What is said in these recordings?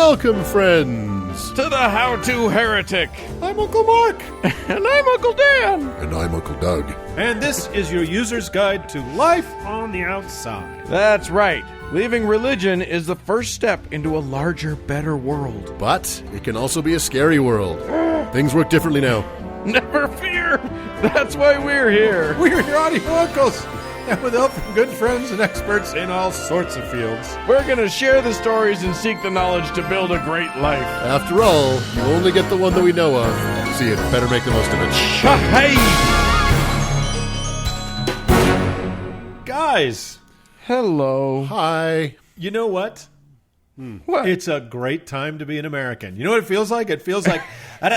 Welcome, friends, to the How-To Heretic. I'm Uncle Mark. And I'm Uncle Dan. And I'm Uncle Doug. And this is your user's guide to life on the outside. That's right. Leaving religion is the first step into a larger, better world. But it can also be a scary world. Things work differently now. Never fear. That's why we're here. We're your audio uncles. And with help from good friends and experts in all sorts of fields. We're going to share the stories and seek the knowledge to build a great life. After all, you only get the one that we know of. So you better make the most of it. Hey! Guys. Hello. Hi. You know what? What? It's a great time to be an American. You know what it feels like? It feels like what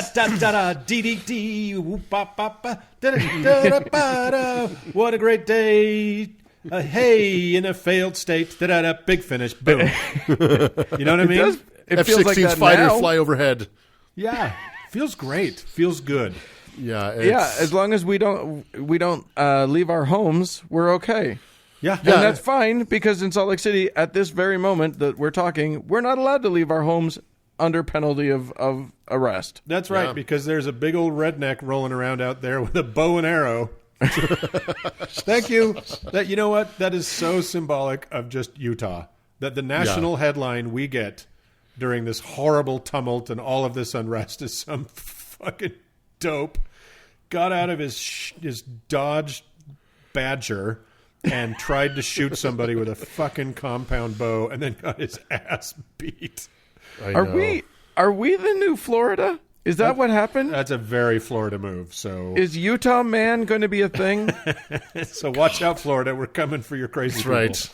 a great day. Hey, in a failed state. Big finish. Boom. You know what I mean? It feels like F-16's that fighter now. fly overhead. Yeah. Feels great. Feels good. Yeah. As long as we don't leave our homes, we're okay. Yeah. And that's fine, because in Salt Lake City, at this very moment that we're talking, we're not allowed to leave our homes under penalty of arrest. That's right, Yeah. because there's a big old redneck rolling around out there with a bow and arrow. Thank you. You know what? That is so symbolic of just Utah. That the national headline we get during this horrible tumult and all of this unrest is some fucking dope got out of his Dodge Badger and tried to shoot somebody with a fucking compound bow and then got his ass beat. Are we the new Florida? Is that what happened? That's a very Florida move. So Is Utah man going to be a thing? so watch out, Florida. We're coming for your crazy people. Right.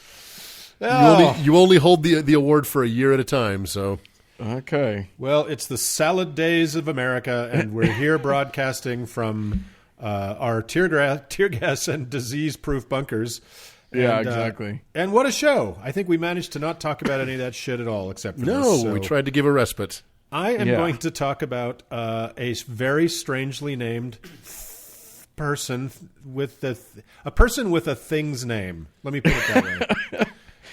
Oh. You only hold the award for a year at a time, so... Okay. Well, it's the salad days of America, and we're here broadcasting from our tear gas and disease-proof bunkers. Yeah, exactly. And what a show. I think we managed to not talk about any of that shit at all, except for this. No, So we tried to give a respite. I am going to talk about a very strangely named person with a person with a thing's name. Let me put it that way.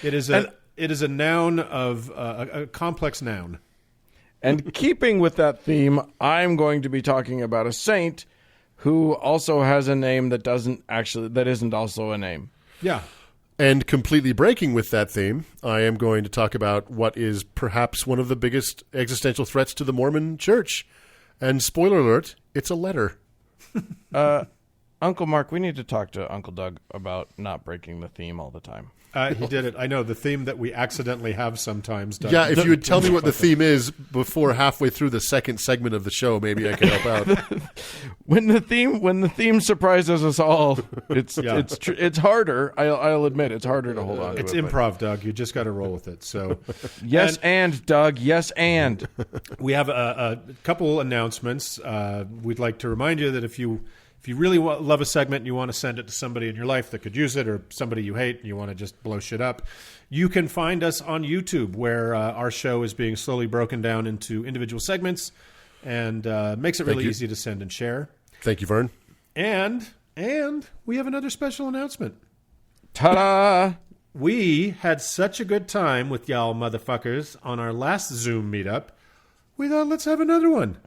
It is a noun of a complex noun. And keeping with that theme, I'm going to be talking about a saint who also has a name that isn't also a name. Yeah. And completely breaking with that theme, I am going to talk about what is perhaps one of the biggest existential threats to the Mormon church. And spoiler alert, it's a letter. Uncle Mark, we need to talk to Uncle Doug about not breaking the theme all the time. He did it. I know, the theme that we accidentally have sometimes. Doug. Yeah, if you would tell me what the theme is before halfway through the second segment of the show, maybe I could help out. When the theme surprises us all, it's harder. I'll admit it's harder to hold on to. It's it, improv, Doug. You just got to roll with it. So, yes, and Doug, yes, and we have a couple announcements. We'd like to remind you that if you really love a segment and you want to send it to somebody in your life that could use it, or somebody you hate and you want to just blow shit up, you can find us on YouTube, where our show is being slowly broken down into individual segments, and makes it really easy to send and share. Thank you, Vern. And we have another special announcement. Ta-da! We had such a good time with y'all motherfuckers on our last Zoom meetup. We thought, let's have another one.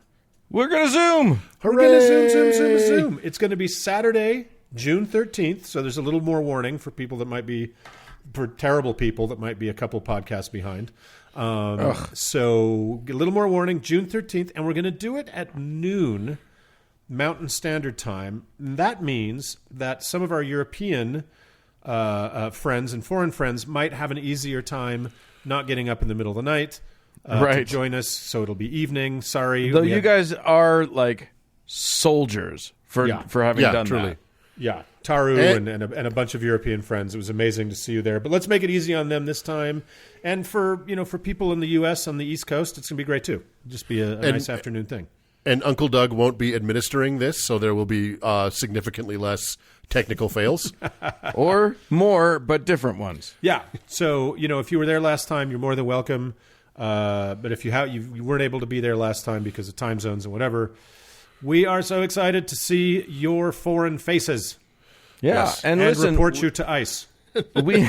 We're going to Zoom! We're going to Zoom. It's going to be Saturday, June 13th, so there's a little more warning for people that might be, for terrible people that might be a couple podcasts behind. So a little more warning, June 13th, and we're going to do it at noon Mountain Standard Time. And that means that some of our European friends and foreign friends might have an easier time not getting up in the middle of the night. To join us, so it'll be evening. Sorry. Though you guys are like soldiers for having done truly. that. Yeah, Taru and a bunch of European friends. It was amazing to see you there. But let's make it easy on them this time. And for people in the U.S. on the East Coast, it's going to be great too. Just be a nice afternoon thing. And Uncle Doug won't be administering this, so there will be significantly less technical fails. Or more, but different ones. Yeah. So, if you were there last time, you're more than welcome. But if you weren't able to be there last time because of time zones and whatever, we are so excited to see your foreign faces. Yeah, and listen, report you to ICE. we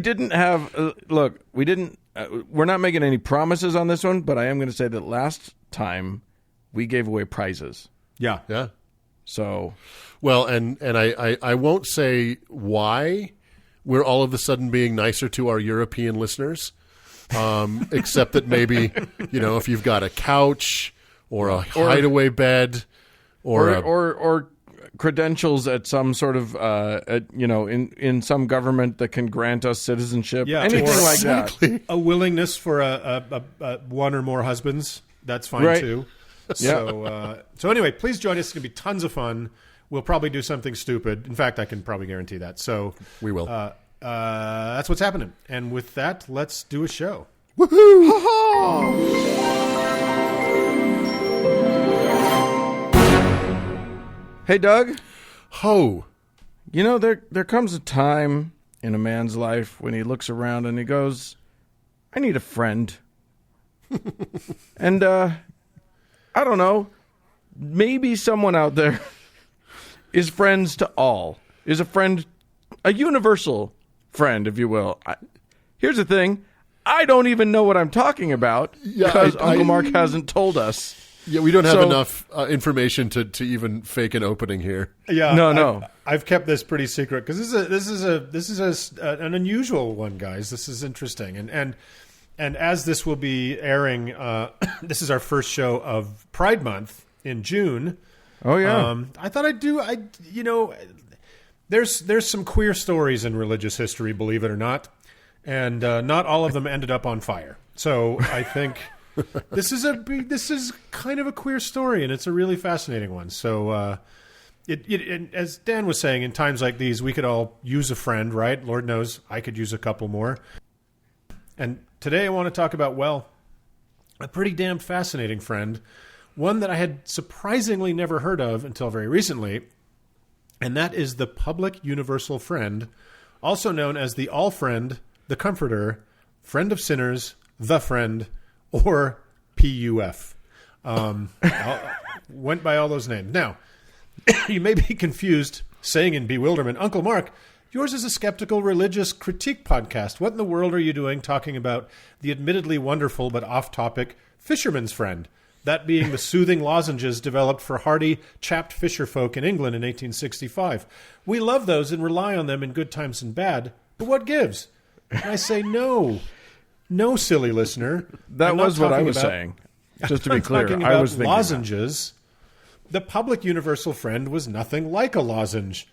didn't have we didn't we're not making any promises on this one, but I am going to say that last time we gave away prizes. Yeah. Yeah. So, Well, and I won't say why we're all of a sudden being nicer to our European listeners, except that maybe, if you've got a couch or a hideaway bed or credentials at some sort of, in some government that can grant us citizenship, anything or like that. A willingness for a one or more husbands, that's fine Right. too. So anyway, please join us. It's going to be tons of fun. We'll probably do something stupid. In fact, I can probably guarantee that. So we will. That's what's happening. And with that, let's do a show. Woohoo! Hey, Doug. Ho! There comes a time in a man's life when he looks around and he goes, I need a friend. And, I don't know, maybe someone out there is friends to all, is a universal friend, if you will. Here's the thing. I don't even know what I'm talking about because Uncle Mark hasn't told us. Yeah, we don't have enough information to even fake an opening here. Yeah, no. I've kept this pretty secret because this is an unusual one, guys. This is interesting, and as this will be airing, this is our first show of Pride Month in June. Oh yeah, I thought there's some queer stories in religious history, believe it or not, and not all of them ended up on fire. So I think. This is kind of a queer story, and it's a really fascinating one. So, it as Dan was saying, in times like these, we could all use a friend, right? Lord knows I could use a couple more. And today I want to talk about, a pretty damn fascinating friend, one that I had surprisingly never heard of until very recently, and that is the public universal friend, also known as the all friend, the comforter, friend of sinners, the friend, or PUF. Went by all those names. Now, you may be confused, saying in bewilderment, Uncle Mark, yours is a skeptical religious critique podcast. What in the world are you doing talking about the admittedly wonderful but off-topic fisherman's friend? That being the soothing lozenges developed for hardy, chapped fisherfolk in England in 1865. We love those and rely on them in good times and bad, but what gives? And I say no. No, silly listener. that was what I was saying. Just to be clear, I was thinking lozenges. The public universal friend was nothing like a lozenge.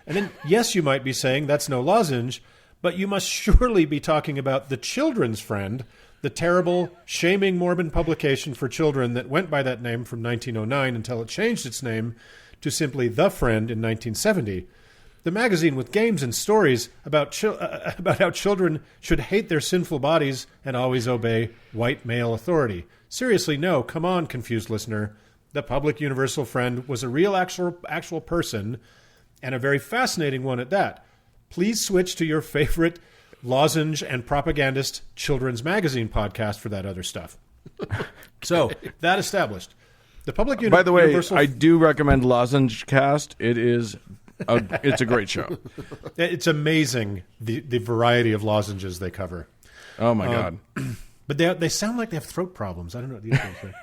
And then, yes, you might be saying that's no lozenge, but you must surely be talking about the children's friend, the terrible, shaming Mormon publication for children that went by that name from 1909 until it changed its name to simply The Friend in 1970. The magazine with games and stories about how children should hate their sinful bodies and always obey white male authority. Seriously, no, come on, confused listener. The public universal friend was a real actual person, and a very fascinating one at that. Please switch to your favorite lozenge and propagandist children's magazine podcast for that other stuff. So, that established. The public By the way, universal... I do recommend Lozenge Cast. It's a great show. It's amazing the variety of lozenges they cover. Oh my God! But they sound like they have throat problems. I don't know what these things are.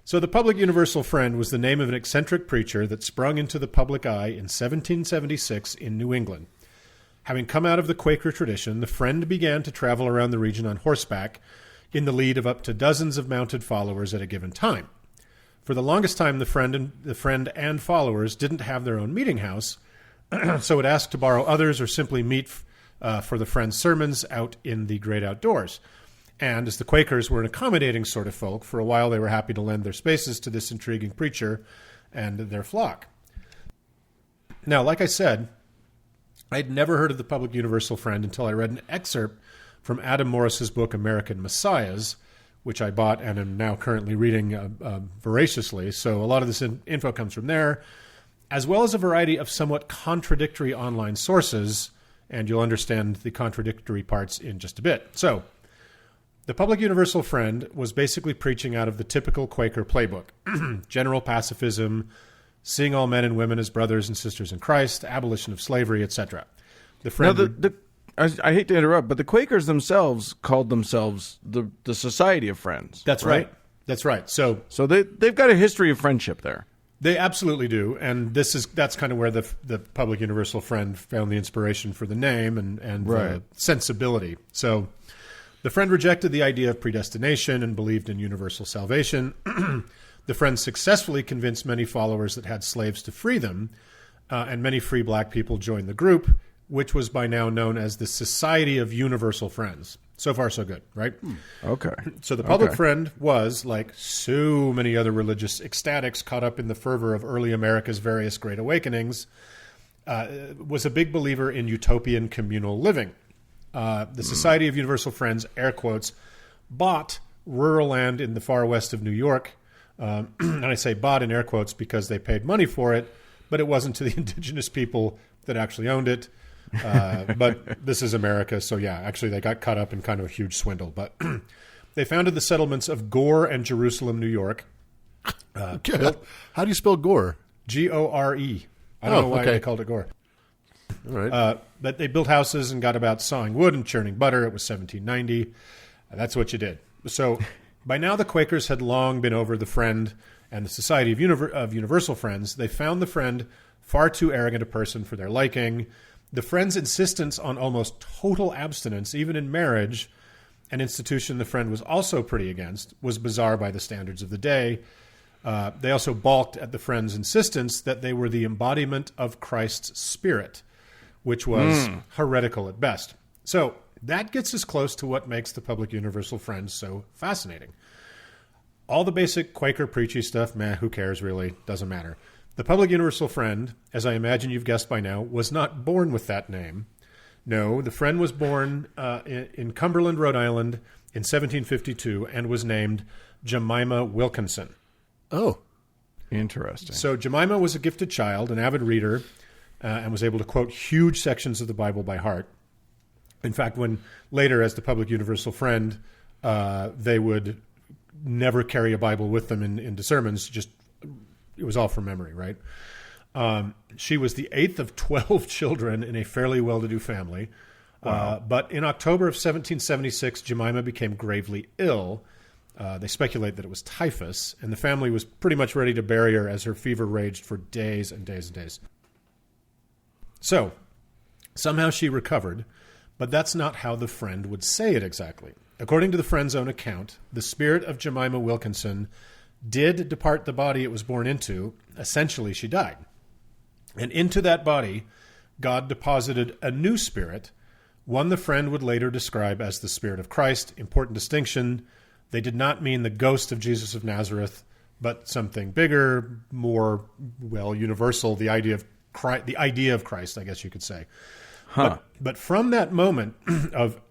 So the public universal friend was the name of an eccentric preacher that sprung into the public eye in 1776 in New England. Having come out of the Quaker tradition, the friend began to travel around the region on horseback in the lead of up to dozens of mounted followers at a given time. For the longest time, the friend and followers didn't have their own meeting house, so would ask to borrow others or simply meet for the friend's sermons out in the great outdoors. And as the Quakers were an accommodating sort of folk, for a while they were happy to lend their spaces to this intriguing preacher and their flock. Now, like I said, I'd never heard of the public universal friend until I read an excerpt from Adam Morris's book American Messiahs, which I bought and am now currently reading voraciously. So a lot of this info comes from there, as well as a variety of somewhat contradictory online sources, and you'll understand the contradictory parts in just a bit. So, the public universal friend was basically preaching out of the typical Quaker playbook. General pacifism, seeing all men and women as brothers and sisters in Christ, abolition of slavery, etc. The friend I hate to interrupt, but the Quakers themselves called themselves the Society of Friends. That's right. That's right. So they've got a history of friendship there. They absolutely do, and that's kind of where the Public Universal Friend found the inspiration for the name and the sensibility. So the Friend rejected the idea of predestination and believed in universal salvation. The Friend successfully convinced many followers that had slaves to free them, and many free black people joined the group, which was by now known as the Society of Universal Friends. So far, so good, right? Okay. So the Public Friend was, like so many other religious ecstatics caught up in the fervor of early America's various great awakenings, was a big believer in utopian communal living. The Society of Universal Friends, air quotes, bought rural land in the far west of New York. And I say bought in air quotes because they paid money for it, but it wasn't to the indigenous people that actually owned it. But this is America, so yeah, actually they got caught up in kind of a huge swindle. But they founded the settlements of Gore and Jerusalem, New York. How do you spell Gore? Gore. I don't know why they called it Gore. All right. But they built houses and got about sawing wood and churning butter. It was 1790. That's what you did. So by now the Quakers had long been over the Friend and the Society of Universal Friends. They found the Friend far too arrogant a person for their liking. The Friend's insistence on almost total abstinence, even in marriage, an institution the Friend was also pretty against, was bizarre by the standards of the day. They also balked at the Friend's insistence that they were the embodiment of Christ's spirit, which was heretical at best. So that gets us close to what makes the Public Universal Friend so fascinating. All the basic Quaker preachy stuff, who cares really? Doesn't matter. The Public Universal Friend, as I imagine you've guessed by now, was not born with that name. No, the Friend was born in Cumberland, Rhode Island in 1752 and was named Jemima Wilkinson. Oh. Interesting. So Jemima was a gifted child, an avid reader, and was able to quote huge sections of the Bible by heart. In fact, when later, as the Public Universal Friend, they would never carry a Bible with them into sermons, it was all from memory, right? She was the 8th of 12 children in a fairly well-to-do family. Wow. But in October of 1776, Jemima became gravely ill. They speculate that it was typhus, and the family was pretty much ready to bury her as her fever raged for days and days and days. So, somehow she recovered, but that's not how the Friend would say it exactly. According to the Friend's own account, the spirit of Jemima Wilkinson did depart the body it was born into. Essentially, she died. And into that body, God deposited a new spirit, one the Friend would later describe as the Spirit of Christ. Important distinction. They did not mean the ghost of Jesus of Nazareth, but something bigger, more, universal, the idea of Christ, I guess you could say. But from that moment of,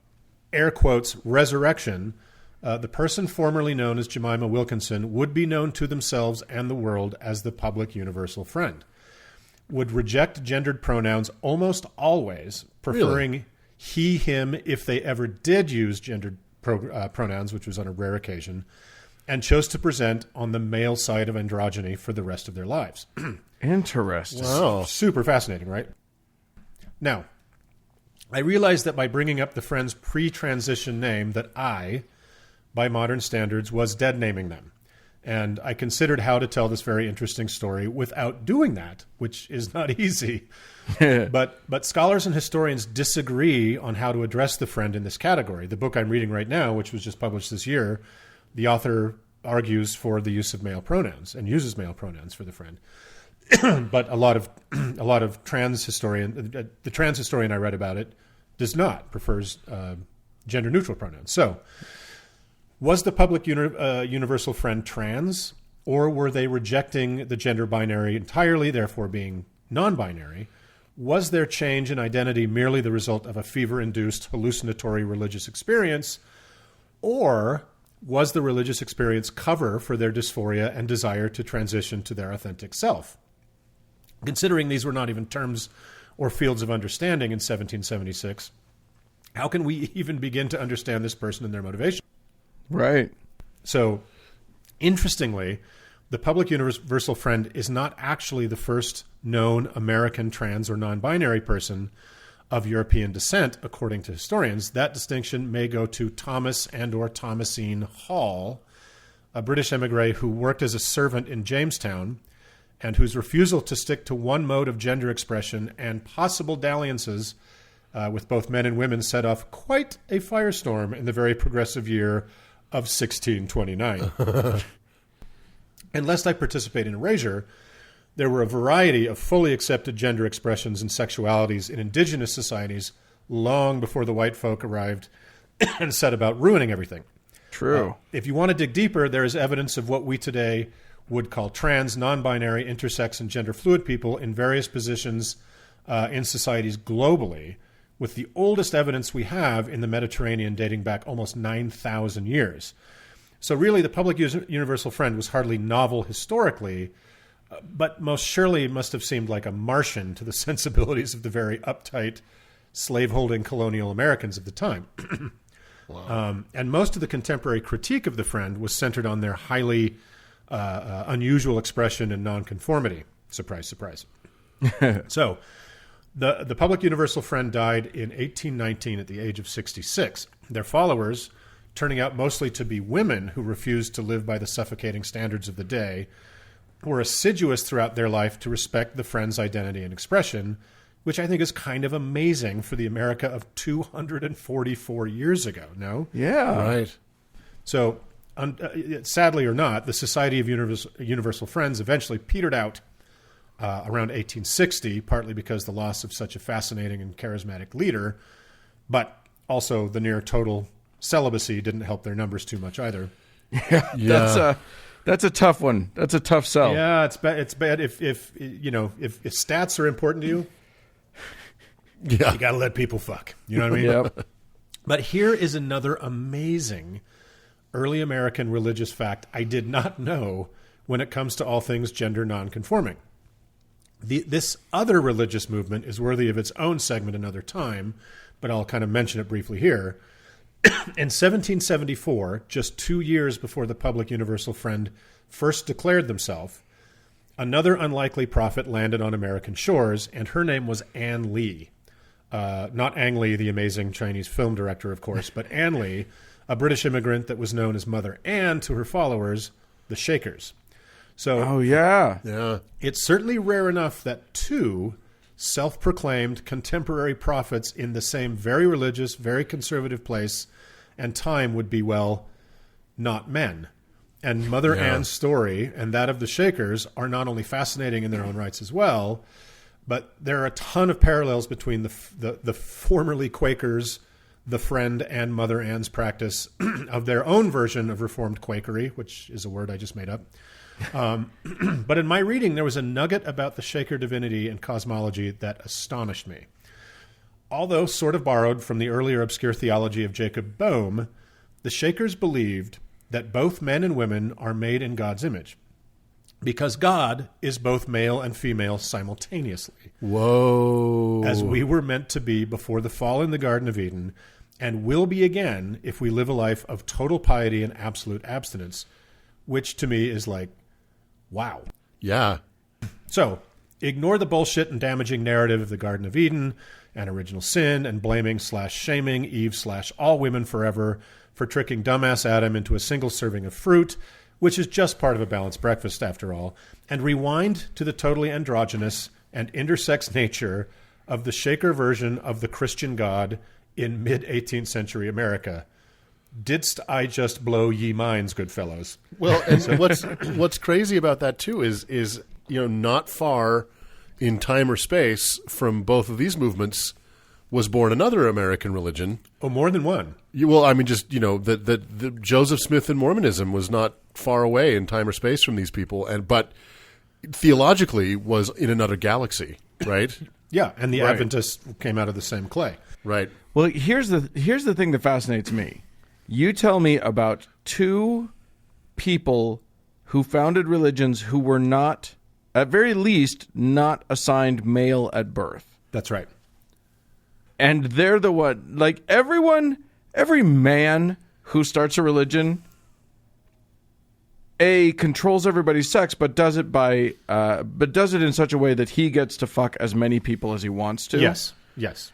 air quotes, resurrection, the person formerly known as Jemima Wilkinson would be known to themselves and the world as the Public Universal Friend, would reject gendered pronouns almost always, preferring he, him, if they ever did use gendered pronouns, which was on a rare occasion, and chose to present on the male side of androgyny for the rest of their lives. Interesting. Wow. Super fascinating, right? Now, I realized that by bringing up the Friend's pre-transition name that I, by modern standards, was dead naming them. And I considered how to tell this very interesting story without doing that, which is not easy. But scholars and historians disagree on how to address the Friend in this category. The book I'm reading right now, which was just published this year, the author argues for the use of male pronouns and uses male pronouns for the Friend. But a lot of trans historian, the trans historian I read about it, does not, prefers gender neutral pronouns. So, was the Public Universal Friend trans, or were they rejecting the gender binary entirely, therefore being non-binary? Was their change in identity merely the result of a fever-induced hallucinatory religious experience, or was the religious experience cover for their dysphoria and desire to transition to their authentic self? Considering these were not even terms or fields of understanding in 1776, how can we even begin to understand this person and their motivation? Right. So, interestingly, the Public Universal Friend is not actually the first known American trans or non-binary person. of European descent, according to historians. That distinction may go to Thomas and or Thomasine Hall, a British emigre who worked as a servant in Jamestown and whose refusal to stick to one mode of gender expression and possible dalliances with both men and women set off quite a firestorm in the very progressive year of 1629. And lest I participate in erasure, there were a variety of fully accepted gender expressions and sexualities in indigenous societies long before the white folk arrived and set about ruining everything. True. If you want to dig deeper, there is evidence of what we today would call trans, non-binary, intersex, and gender fluid people in various positions in societies globally, with the oldest evidence we have in the Mediterranean dating back almost 9,000 years. So really, the public universal friend was hardly novel historically, but most surely must have seemed like a Martian to the sensibilities of the very uptight, slaveholding colonial Americans of the time. Wow. And most of the contemporary critique of the friend was centered on their highly unusual expression and nonconformity. Surprise, surprise. So the public universal friend died in 1819 at the age of 66. Their followers, turning out mostly to be women who refused to live by the suffocating standards of the day, were assiduous throughout their life to respect the friend's identity and expression, which I think is kind of amazing for the America of 244 years ago, no? Yeah. Right. So, sadly or not, the Society of Universal Friends eventually petered out around 1860, partly because the loss of such a fascinating and charismatic leader, but also the near total celibacy didn't help their numbers too much either. Yeah. That's a tough one. That's a tough sell. Yeah, it's bad. It's bad if stats are important to you. Yeah. You got to let people fuck. You know what I mean? Yep. But here is another amazing early American religious fact I did not know when it comes to all things gender nonconforming. This other religious movement is worthy of its own segment another time, but I'll kind of mention it briefly here. In 1774, just 2 years before the public universal friend first declared themselves, another unlikely prophet landed on American shores, and her name was Anne Lee. Not Ang Lee, the amazing Chinese film director, of course, but Anne Lee, a British immigrant that was known as Mother Anne to her followers, the Shakers. So, Yeah. it's certainly rare enough that two self-proclaimed contemporary prophets in the same very religious, very conservative place and time would be, well, not men. And Mother Anne's story and that of the Shakers are not only fascinating in their own rights as well, but there are a ton of parallels between the formerly Quakers, the Friend, and Mother Anne's practice of their own version of Reformed Quakery, which is a word I just made up. But in my reading, there was a nugget about the Shaker divinity and cosmology that astonished me. Although sort of borrowed from the earlier obscure theology of Jacob Boehme, the Shakers believed that both men and women are made in God's image, because God is both male and female simultaneously. Whoa. As we were meant to be before the fall in the Garden of Eden, and will be again if we live a life of total piety and absolute abstinence, which to me is like, wow. Yeah. So, ignore the bullshit and damaging narrative of the Garden of Eden and original sin and blaming/shaming Eve/all women forever for tricking dumbass Adam into a single serving of fruit, which is just part of a balanced breakfast after all, and rewind to the totally androgynous and intersex nature of the Shaker version of the Christian God in mid-18th century America. Didst I just blow ye minds, good fellows? Well, and what's crazy about that too is not far in time or space from both of these movements was born another American religion. Oh, more than one. The Joseph Smith and Mormonism was not far away in time or space from these people, but theologically was in another galaxy, right? Yeah, and the Adventists came out of the same clay. Right. Well, here's the thing that fascinates me. You tell me about two people who founded religions who were not, at very least, not assigned male at birth. That's right. And they're the one, like every man who starts a religion, controls everybody's sex, but does it in such a way that he gets to fuck as many people as he wants to. Yes.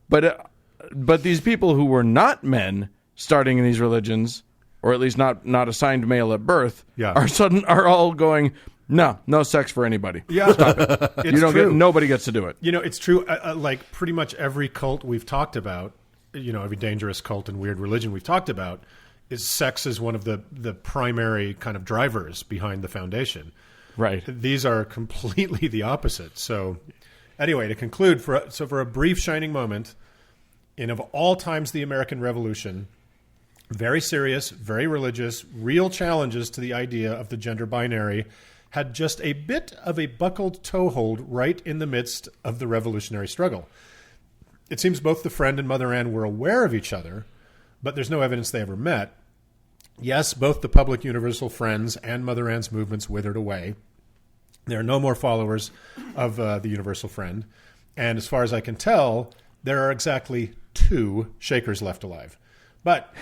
But these people who were not men starting in these religions, or at least not assigned male at birth, are all going, no sex for anybody. Yeah, stop it. You don't get, nobody gets to do it. You know, it's true. Like pretty much every cult we've talked about, you know, every dangerous cult and weird religion we've talked about, is sex is one of the primary kind of drivers behind the foundation. Right. These are completely the opposite. So, anyway, to conclude, for a brief shining moment, in of all times the American Revolution, very serious, very religious, real challenges to the idea of the gender binary had just a bit of a buckled toehold right in the midst of the revolutionary struggle. It seems both the Friend and Mother Ann were aware of each other, but there's no evidence they ever met. Yes, both the public Universal Friends and Mother Ann's movements withered away. There are no more followers of the Universal Friend. And as far as I can tell, there are exactly 2 Shakers left alive. But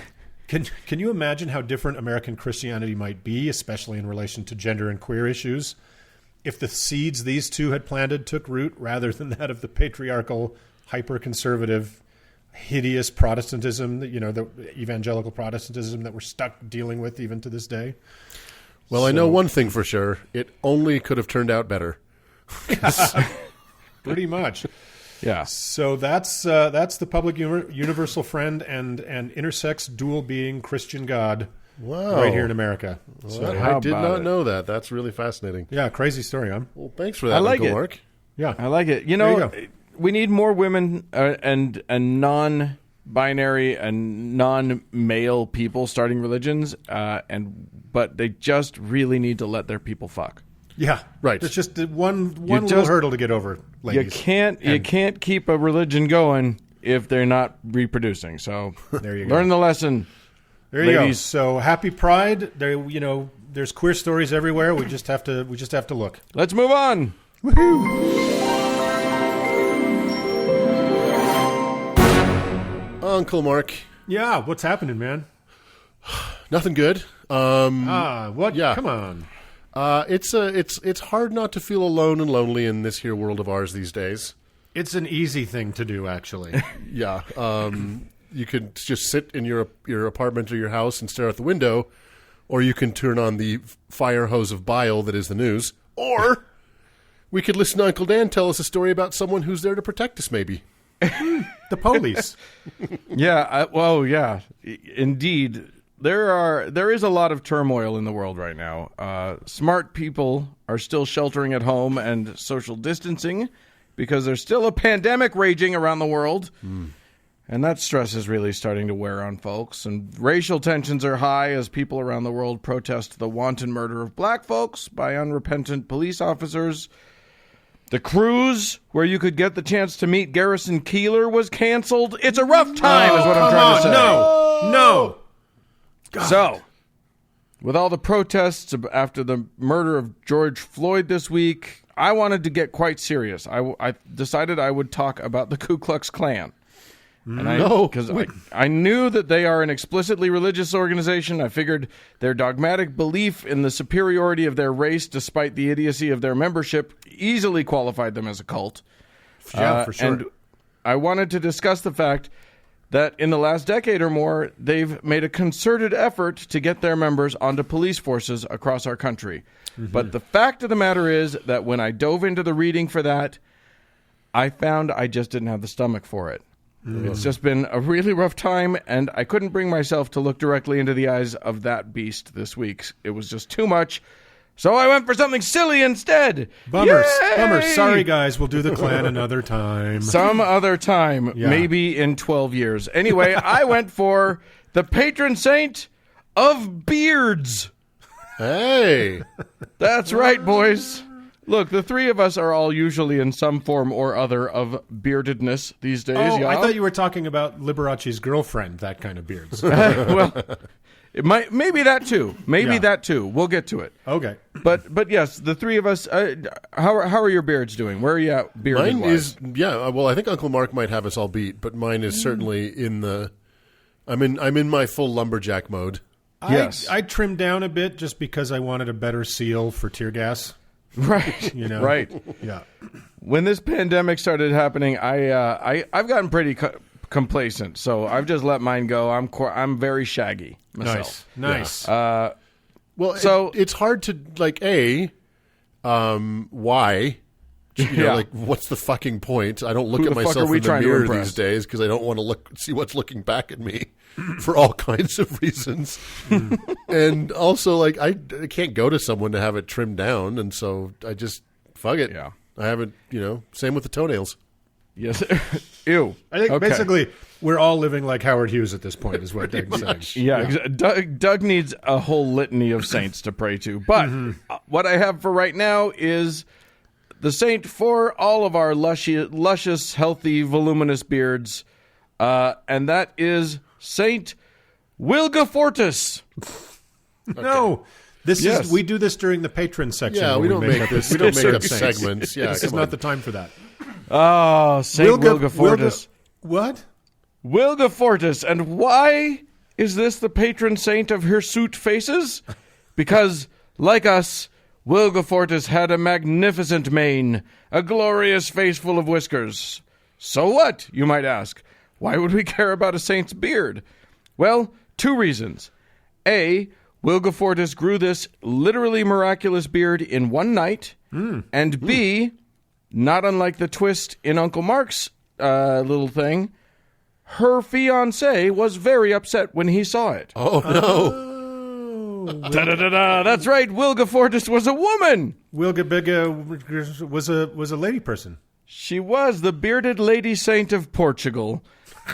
can you imagine how different American Christianity might be, especially in relation to gender and queer issues, if the seeds these 2 had planted took root rather than that of the patriarchal, hyper-conservative, hideous Protestantism, you know, the evangelical Protestantism that we're stuck dealing with even to this day? Well, I know one thing for sure. It only could have turned out better. Pretty much. Yeah. So that's the public Universal Friend and intersex dual being Christian God right here in America. So I did not know that. That's really fascinating. Yeah, crazy story, huh? Well, thanks for that, I like Uncle it. Mark. Yeah. I like it. You know, we need more women and non-binary and non-male people starting religions, but they just really need to let their people fuck. Yeah, right. It's just one little hurdle to get over, ladies. You can't keep a religion going if they're not reproducing. So there you go. Learn the lesson. There you ladies. go. So happy Pride. There, you know, there's queer stories everywhere. We just have to look. Let's move on. Woohoo! Uncle Mark. Yeah, what's happening, man? Nothing good. What? Yeah. Come on. It's hard not to feel alone and lonely in this here world of ours these days. It's an easy thing to do, actually. Yeah. You could just sit in your apartment or your house and stare out the window, or you can turn on the fire hose of bile that is the news, or we could listen to Uncle Dan tell us a story about someone who's there to protect us, maybe. The police. Yeah. Indeed. There is a lot of turmoil in the world right now. Smart people are still sheltering at home and social distancing because there's still a pandemic raging around the world. And that stress is really starting to wear on folks. And racial tensions are high as people around the world protest the wanton murder of black folks by unrepentant police officers. The cruise where you could get the chance to meet Garrison Keillor was canceled. It's a rough time is what I'm trying to say. No. God. So, with all the protests after the murder of George Floyd this week, I wanted to get quite serious. I decided I would talk about the Ku Klux Klan. Because I knew that they are an explicitly religious organization. I figured their dogmatic belief in the superiority of their race, despite the idiocy of their membership, easily qualified them as a cult. Yeah, for sure. And I wanted to discuss the fact that in the last decade or more, they've made a concerted effort to get their members onto police forces across our country. Mm-hmm. But the fact of the matter is that when I dove into the reading for that, I found I just didn't have the stomach for it. It's just been a really rough time, and I couldn't bring myself to look directly into the eyes of that beast this week. It was just too much. So I went for something silly instead. Bummers. Yay! Bummers. Sorry, guys. We'll do the Klan another time. Some other time. Yeah. Maybe in 12 years. Anyway, I went for the patron saint of beards. Hey. That's right, boys. Look, the three of us are all usually in some form or other of beardedness these days. Oh, y'all. I thought you were talking about Liberace's girlfriend, that kind of beards. Well, maybe that too. Yeah. That too. We'll get to it. Okay. But yes, the three of us. How are your beards doing? Where are you at bearded Mine wise? is well, I think Uncle Mark might have us all beat, but mine is certainly in the. I'm in my full lumberjack mode. Yes. I trimmed down a bit just because I wanted a better seal for tear gas. Right. You know? Right. Yeah. When this pandemic started happening, I've gotten pretty complacent, so I've just let mine go. I'm very shaggy myself. Nice. Well, So- it's hard to like why? You know, like what's the fucking point? I don't look Who at the fuck myself are we in the trying to mirror impress? these days because I don't want to see what's looking back at me for all kinds of reasons. And also, like I can't go to someone to have it trimmed down, and so I just fuck it. Yeah. I haven't. Same with the toenails. Yes. Ew. I think Okay. basically we're all living like Howard Hughes at this point, is what Doug's saying. Yeah, Doug needs a whole litany of saints to pray to. But what I have for right now is the saint for all of our luscious, healthy, voluminous beards, and that is Saint Wilgefortis. No. This Yes. is we do this during the patron section. Yeah, where we don't make up this. this We don't make up saints. segments. Yeah, This is come not on. the time for that. Oh, Saint Wilgefortis. What? Wilgefortis. And why is this the patron saint of hirsute faces? Because, like us, Wilgefortis had a magnificent mane, a glorious face full of whiskers. So what, you might ask? Why would we care about a saint's beard? Well, 2 reasons. A, Wilgefortis grew this literally miraculous beard in one night. And B, not unlike the twist in Uncle Mark's little thing, her fiancé was very upset when he saw it. Oh no! Da-da-da-da. That's right, Wilgefortis was a woman. Wilgebiga was a lady person. She was the bearded lady saint of Portugal,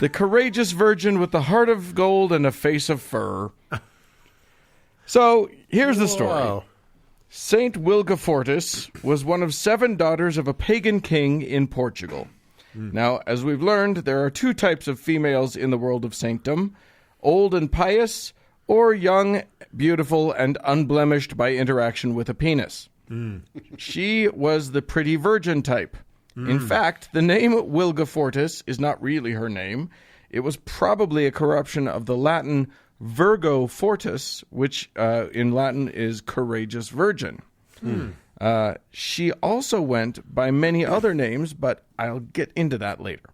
the courageous virgin with the heart of gold and a face of fur. So, here's the story. Wow. Saint Wilgefortis was one of 7 daughters of a pagan king in Portugal. Now, as we've learned, there are 2 types of females in the world of saintdom, old and pious, or young, beautiful, and unblemished by interaction with a penis. She was the pretty virgin type. In fact, the name Wilgefortis is not really her name. It was probably a corruption of the Latin Virgo Fortis, which in Latin is courageous virgin. She also went by many other names, but I'll get into that later.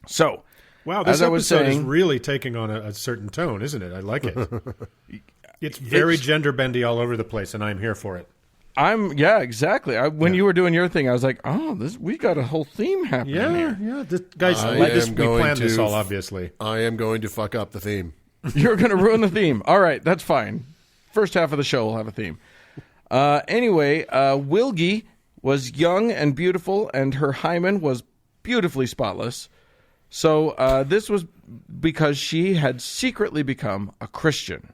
So, Wow, this as I was episode is saying, really taking on a certain tone, isn't it? I like it. It's very gender bendy all over the place, and I'm here for it. yeah, exactly. When you were doing your thing, I was like, oh, we got a whole theme happening here. Yeah. Guys, I we am going planned this to- all, obviously. I am going to fuck up the theme. You're going to ruin the theme. All right, that's fine. First half of the show will have a theme. Anyway, Wilgie was young and beautiful, and her hymen was beautifully spotless. So this was because she had secretly become a Christian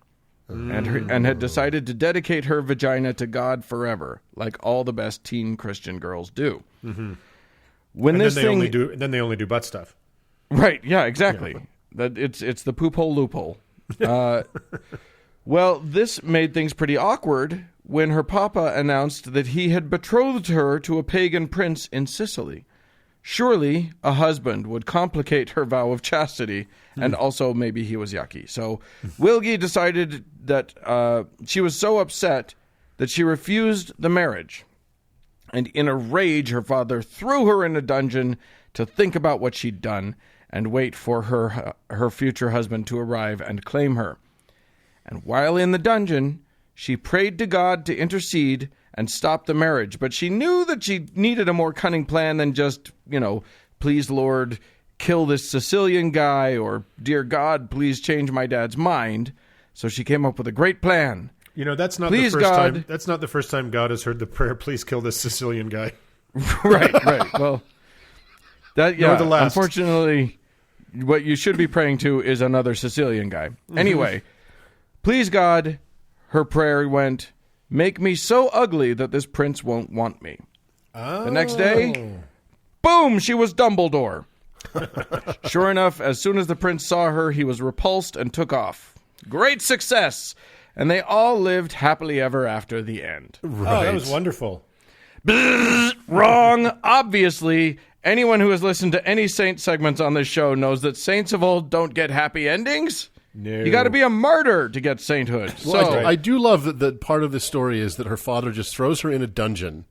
and had decided to dedicate her vagina to God forever, like all the best teen Christian girls do. When And this then they thing, only do butt stuff. right? Yeah, exactly. That it's the poop hole loophole. Well, this made things pretty awkward when her papa announced that he had betrothed her to a pagan prince in Sicily. Surely a husband would complicate her vow of chastity, and also maybe he was yucky. So Wilgie decided that she was so upset that she refused the marriage. And in a rage, her father threw her in a dungeon to think about what she'd done and wait for her future husband to arrive and claim her. And while in the dungeon, she prayed to God to intercede and stop the marriage. But she knew that she needed a more cunning plan than just, please, Lord, kill this Sicilian guy, or, dear God, please change my dad's mind. So she came up with a great plan. That's not Please, the first God. time. That's not the first time God has heard the prayer, "Please kill this Sicilian guy." Right. Well, that, Nor yeah, the last. unfortunately, what you should be praying to is another Sicilian guy. Anyway, please, God, her prayer went, make me so ugly that this prince won't want me. The next day, boom, she was Dumbledore. Sure enough, as soon as the prince saw her, he was repulsed and took off. Great success! And they all lived happily ever after the end. Oh, that was wonderful. Wrong. Obviously, anyone who has listened to any saint segments on this show knows that saints of old don't get happy endings. No. You got to be a martyr to get sainthood. Well, I do love that part of the story is that her father just throws her in a dungeon.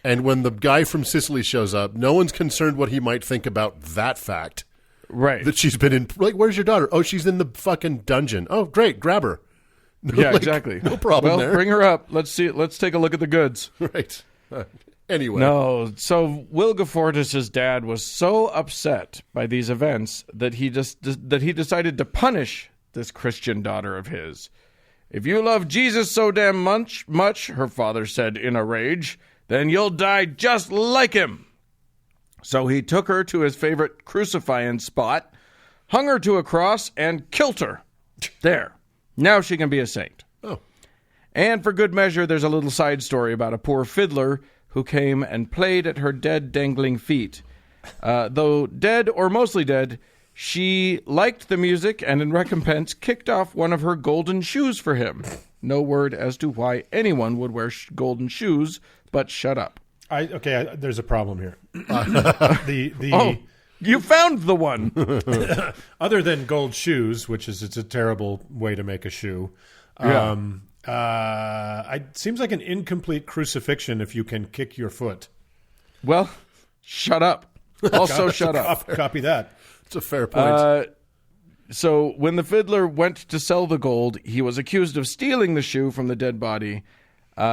And when the guy from Sicily shows up, no one's concerned what he might think about that fact. Right. That she's been in, like, where's your daughter? Oh, she's in the fucking dungeon. Oh, great, grab her. Yeah, exactly. No problem well, there. bring her up. Let's see. Let's take a look at the goods. Right. Anyway. No. So Wilgefortis' dad was so upset by these events that he decided to punish this Christian daughter of his. If you love Jesus so damn much, her father said in a rage, then you'll die just like him. So he took her to his favorite crucifying spot, hung her to a cross, and killed her. There. Now she can be a saint. Oh. And for good measure, there's a little side story about a poor fiddler who came and played at her dead, dangling feet. Though dead or mostly dead, she liked the music and in recompense kicked off one of her golden shoes for him. No word as to why anyone would wear golden shoes, but shut up. There's a problem here. Oh, you found the one. Other than gold shoes, which is it's a terrible way to make a shoe. It seems like an incomplete crucifixion if you can kick your foot. Well, shut up. Also, shut up. Copy that. It's a fair point. So when the fiddler went to sell the gold, he was accused of stealing the shoe from the dead body.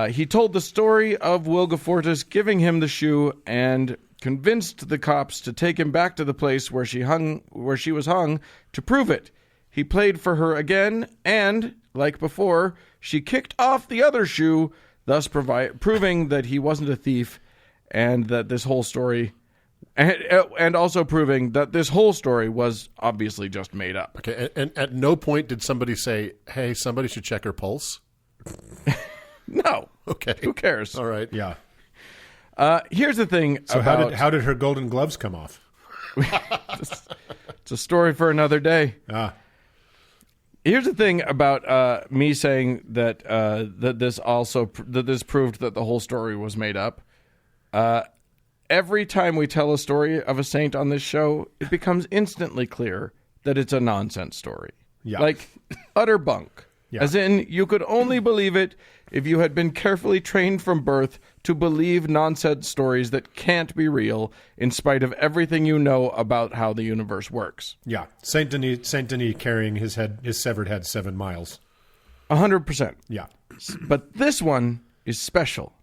He told the story of Wilgefortis giving him the shoe and convinced the cops to take him back to the place where she was hung to prove it. He played for her again, and, like before, she kicked off the other shoe, thus proving that he wasn't a thief, and that this whole story, and also proving that this whole story was obviously just made up. Okay, and at no point did somebody say, "Hey, somebody should check her pulse"? No. Okay. Who cares? All right. Yeah. Here's the thing. So how did her golden gloves come off? It's a story for another day. Ah. Here's the thing about me saying that that this proved that the whole story was made up. Every time we tell a story of a saint on this show, it becomes instantly clear that it's a nonsense story. Yeah. Like utter bunk. Yeah. As in, you could only believe it if you had been carefully trained from birth to believe nonsense stories that can't be real, in spite of everything you know about how the universe works. Yeah. Saint Denis carrying his severed head 7 miles. 100%. Yeah. But this one is special.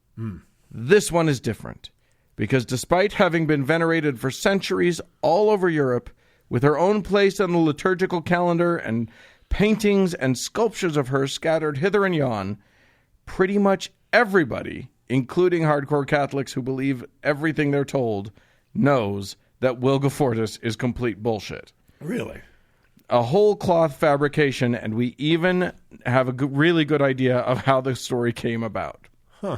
This one is different. Because despite having been venerated for centuries all over Europe, with her own place on the liturgical calendar and paintings and sculptures of her scattered hither and yon, pretty much everybody, including hardcore Catholics who believe everything they're told, knows that Wilgefortis is complete bullshit. Really? A whole cloth fabrication, and we even have a really good idea of how the story came about. Huh.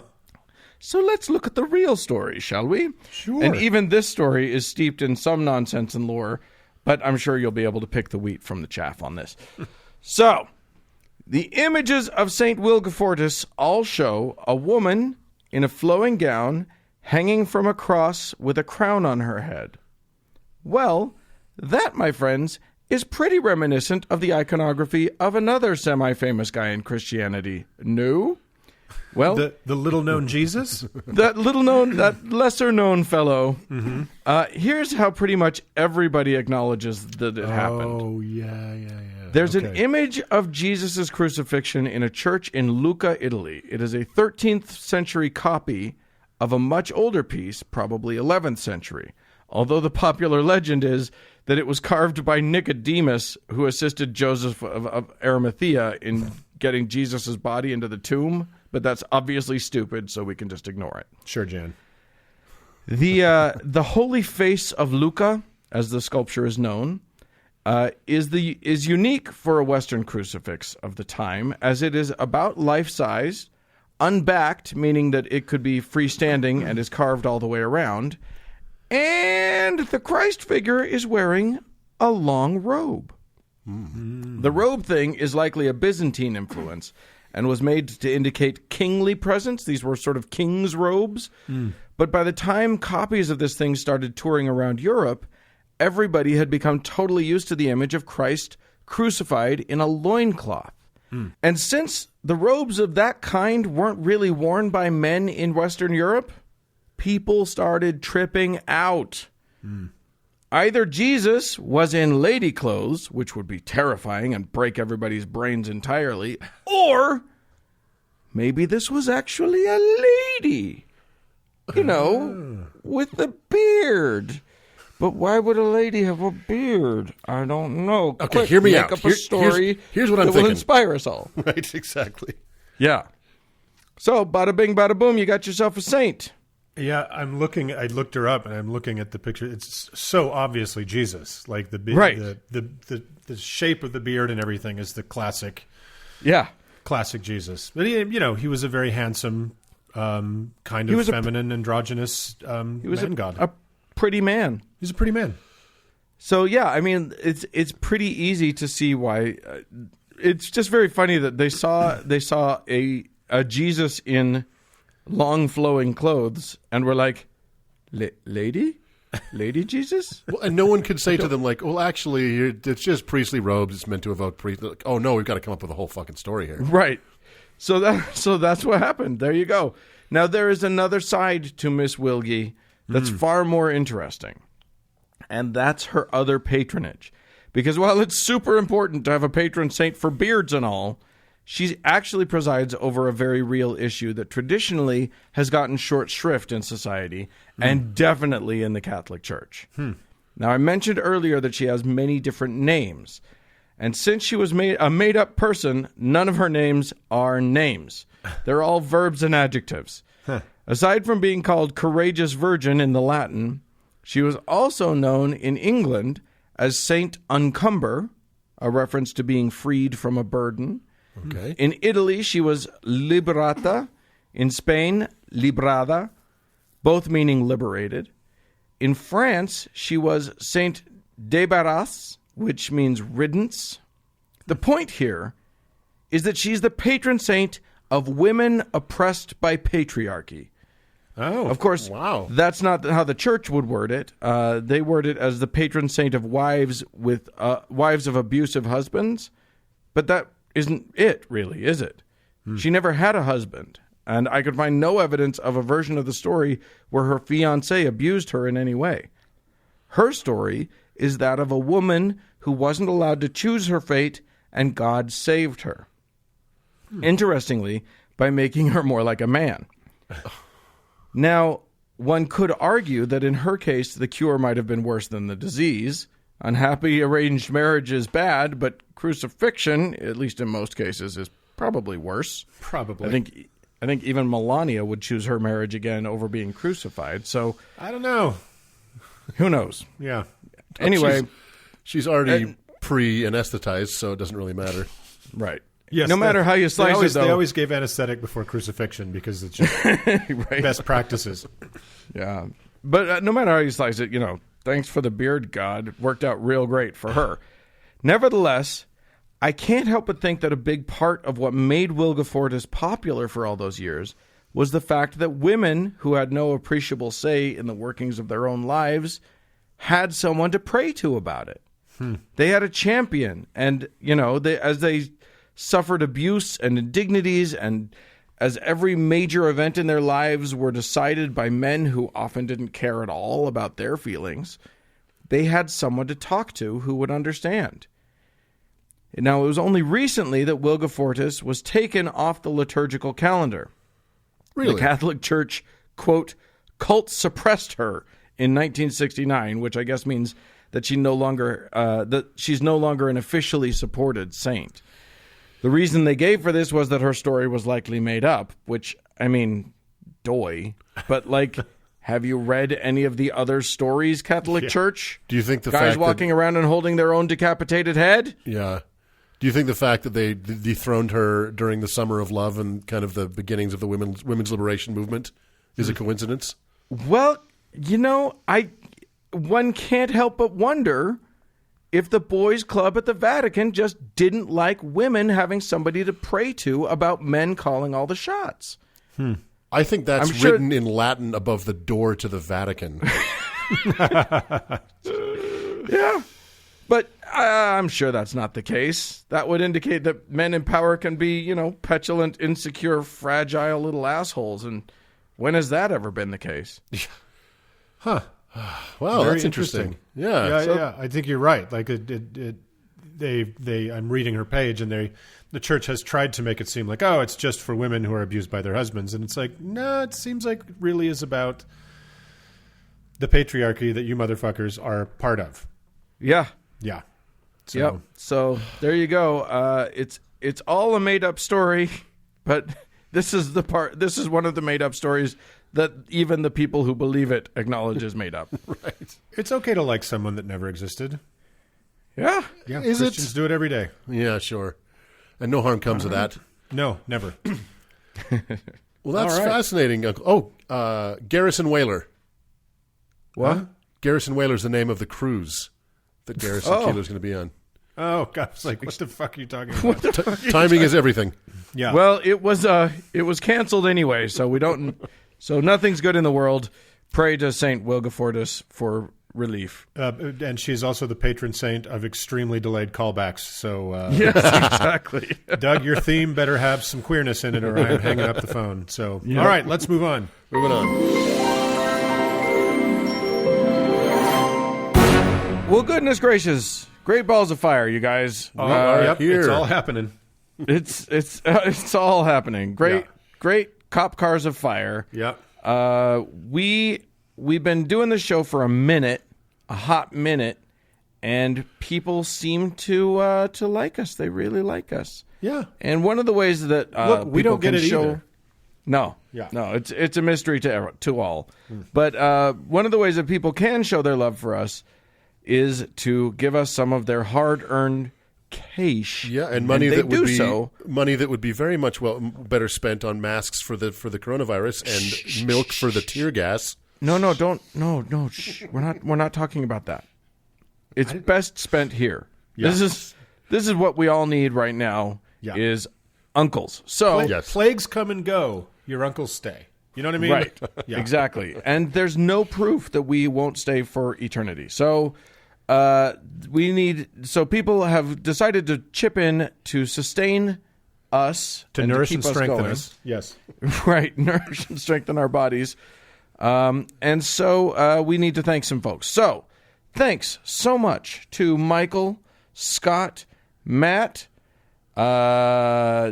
So let's look at the real story, shall we? Sure. And even this story is steeped in some nonsense and lore, but I'm sure you'll be able to pick the wheat from the chaff on this. So, the images of St. Wilgefortis all show a woman in a flowing gown hanging from a cross with a crown on her head. Well, that, my friends, is pretty reminiscent of the iconography of another semi-famous guy in Christianity. No? Well, the little-known Jesus? that lesser-known fellow. Mm-hmm. Here's how pretty much everybody acknowledges that it happened. Oh, yeah. There's an image of Jesus' crucifixion in a church in Lucca, Italy. It is a 13th century copy of a much older piece, probably 11th century. Although the popular legend is that it was carved by Nicodemus, who assisted Joseph of Arimathea in getting Jesus' body into the tomb. But that's obviously stupid, so we can just ignore it. Sure, Jan. The Holy Face of Lucca, as the sculpture is known, is unique for a Western crucifix of the time, as it is about life-size, unbacked, meaning that it could be freestanding and is carved all the way around, and the Christ figure is wearing a long robe. Mm-hmm. The robe thing is likely a Byzantine influence, and was made to indicate kingly presence. These were sort of king's robes. But by the time copies of this thing started touring around Europe, everybody had become totally used to the image of Christ crucified in a loincloth. And since the robes of that kind weren't really worn by men in Western Europe, people started tripping out. Either Jesus was in lady clothes, which would be terrifying and break everybody's brains entirely, or maybe this was actually a lady, with a beard. But why would a lady have a beard? I don't know. Okay, Quick, hear me make out. Up a story here's what I'm that thinking. will inspire us all. Right, exactly. Yeah. So, bada bing, bada boom, you got yourself a saint. Yeah, I looked her up, and I'm looking at the picture. It's so obviously Jesus. Like Right. the shape of the beard and everything is the classic Yeah. Jesus. But he was a very handsome, kind He of was feminine, androgynous He was man god. a pretty man. He's a pretty man. So yeah, I mean, it's pretty easy to see why. It's just very funny that they saw a Jesus in long flowing clothes and were like, lady Jesus. Well, and no one could say to them like, well, actually, it's just priestly robes. It's meant to evoke priest. Like, oh no, we've got to come up with a whole fucking story here. Right. So that's what happened. There you go. Now there is another side to Miss Wilgie that's far more interesting. And that's her other patronage. Because while it's super important to have a patron saint for beards and all, she actually presides over a very real issue that traditionally has gotten short shrift in society and definitely in the Catholic Church. Now, I mentioned earlier that she has many different names. And since she was a made-up person, none of her names are names. They're all verbs and adjectives. Aside from being called Courageous Virgin in the Latin, she was also known in England as Saint Uncumber, a reference to being freed from a burden. Okay. In Italy, she was Liberata. In Spain, Librada, both meaning liberated. In France, she was Saint Débarras, which means riddance. The point here is that she's the patron saint of women oppressed by patriarchy. Oh, Of course, wow. that's not how the church would word it. They word it as the patron saint of wives of abusive husbands. But that isn't it, really, is it? She never had a husband, and I could find no evidence of a version of the story where her fiancé abused her in any way. Her story is that of a woman who wasn't allowed to choose her fate, and God saved her. Interestingly, by making her more like a man. Now, one could argue that in her case, the cure might have been worse than the disease. Unhappy arranged marriage is bad, but crucifixion, at least in most cases, is probably worse. probably. I think even Melania would choose her marriage again over being crucified. So I don't know. who knows? Yeah. Anyway, She's already pre-anesthetized, so it doesn't really matter. right. Yes, No matter how you slice it, though. They always gave anesthetic before crucifixion because it's just Right. best practices. Yeah. But no matter how you slice it, thanks for the beard god. It worked out real great for her. Nevertheless, I can't help but think that a big part of what made Wilgefortis popular for all those years was the fact that women who had no appreciable say in the workings of their own lives had someone to pray to about it. They had a champion, and, as they suffered abuse and indignities, and as every major event in their lives were decided by men who often didn't care at all about their feelings, they had someone to talk to who would understand. Now, it was only recently that Wilgefortis was taken off the liturgical calendar. Really? The Catholic Church, quote, cult suppressed her in 1969, which I guess means that she's no longer an officially supported saint. The reason they gave for this was that her story was likely made up, which, I mean, doy. But, have you read any of the other stories, Catholic Church? Do you think the guys fact walking around and holding their own decapitated head? Yeah. Do you think the fact that they dethroned her during the Summer of Love and kind of the beginnings of the women's liberation movement is a coincidence? Well, one can't help but wonder if the boys' club at the Vatican just didn't like women having somebody to pray to about men calling all the shots. I think that's I'm sure- written in Latin above the door to the Vatican. Yeah. But I'm sure that's not the case. That would indicate that men in power can be, petulant, insecure, fragile little assholes. And when has that ever been the case? Huh. Well, Very that's interesting. Yeah. Yeah. I think you're right. Like I'm reading her page, and the church has tried to make it seem like, oh, it's just for women who are abused by their husbands, and it's like, no, it seems like it really is about the patriarchy that you motherfuckers are part of. Yeah. Yeah. So, Yep. So there you go. It's all a made up story, but this is one of the made up stories that even the people who believe it acknowledge is made up. Right. it's okay to like someone that never existed. Yeah. Yeah, Is Christians it? do it every day. Yeah, sure. And no harm comes of that. No, never. Well, that's All right. fascinating. Garrison Whaler. What? Huh? Garrison Whaler is the name of the cruise that Garrison Keillor is going to be on. Oh, God. I was like, what the fuck are you talking about? Timing is everything. Yeah. Well, it was canceled anyway, so we don't. So nothing's good in the world. Pray to Saint Wilgefortis for relief. And she's also the patron saint of extremely delayed callbacks. So, Yes, exactly. Doug, your theme better have some queerness in it, or I'm hanging up the phone. So, all right, let's move on. Moving on. Well, goodness gracious, great balls of fire, you guys. Yep, here. it's all happening. It's all happening. Great cop cars of fire. Yep. We've been doing the show for a hot minute, and people seem to like us. They really like us. Yeah. And one of the ways that Look, we people don't get can it show, either. No, Yeah. no, it's a mystery to all. But one of the ways that people can show their love for us is to give us some of their hard-earned cash. Yeah, and money they that would do be so. money that would be very much better spent on masks for the coronavirus and milk for the tear gas. No, don't. No. Shh. We're not talking about that. It's best spent here. Yeah. This is what we all need right now. Yeah. Is uncles. So Yes. Plagues come and go. Your uncles stay. You know what I mean? right, Yeah. exactly. And there's no proof that we won't stay for eternity. So people have decided to chip in to sustain us, To and nourish keep and strengthen going. us. Yes. Right, nourish and strengthen our bodies. And so we need to thank some folks. So thanks so much to Michael, Scott, Matt,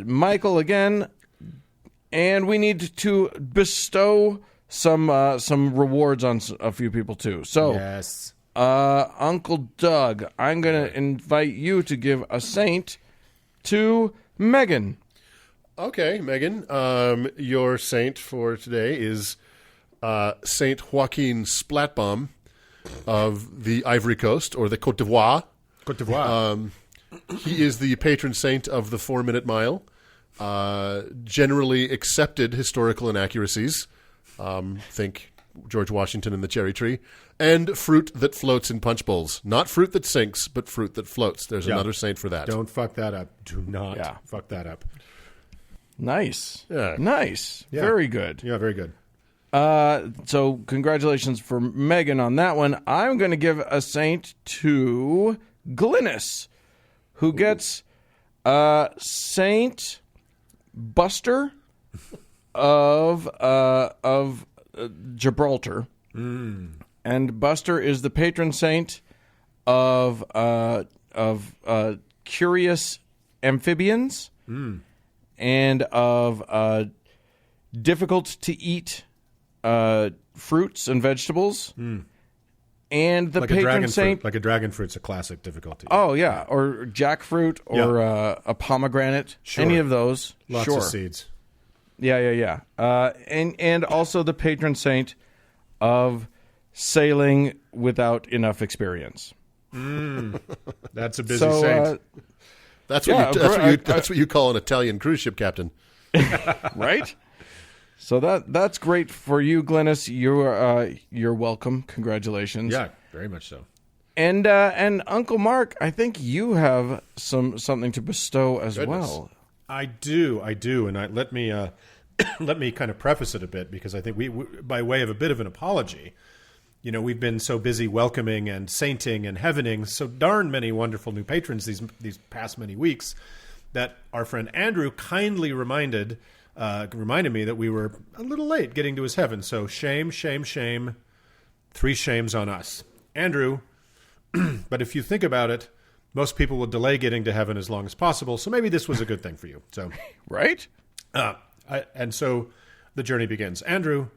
Michael again, and we need to bestow some rewards on a few people too. So Yes. Uncle Doug, I'm going to invite you to give a saint to Megan. Okay, Megan. Your saint for today is Saint Joaquin Splatbaum of the Ivory Coast, or the Côte d'Ivoire. Côte d'Ivoire. He is the patron saint of the 4-minute mile. Generally accepted historical inaccuracies. Think George Washington and the cherry tree. And fruit that floats in punch bowls. Not fruit that sinks, but fruit that floats. There's another saint for that. Don't fuck that up. Do not Yeah. fuck that up. Nice. Yeah. Nice. Yeah. Very good. Yeah, very good. So congratulations for Megan on that one. I'm going to give a saint to Glynis, who gets Saint Buster of Gibraltar. And Buster is the patron saint of curious amphibians and of difficult to eat fruits and vegetables. And the Like a patron dragon saint. fruit. Like a dragon fruit's a classic difficulty. Oh yeah, or jackfruit, or a pomegranate. Sure. Any of those. Lots sure. of seeds. Yeah. And also the patron saint of sailing without enough experience. That's a busy So, saint. That's Yeah, that's what you call an Italian cruise ship captain. right? So that's great for you, Glynis. You're welcome. Congratulations. Yeah, very much so. And Uncle Mark, I think you have something to bestow as well. I do, and let me kind of preface it a bit, because I think we by way of a bit of an apology, we've been so busy welcoming and sainting and heavening so darn many wonderful new patrons these past many weeks that our friend Andrew kindly reminded me that we were a little late getting to his heaven. So shame, shame, shame. 3 shames on us. Andrew, but if you think about it, most people will delay getting to heaven as long as possible, so maybe this was a good thing for you. So, Right? And so the journey begins. Andrew,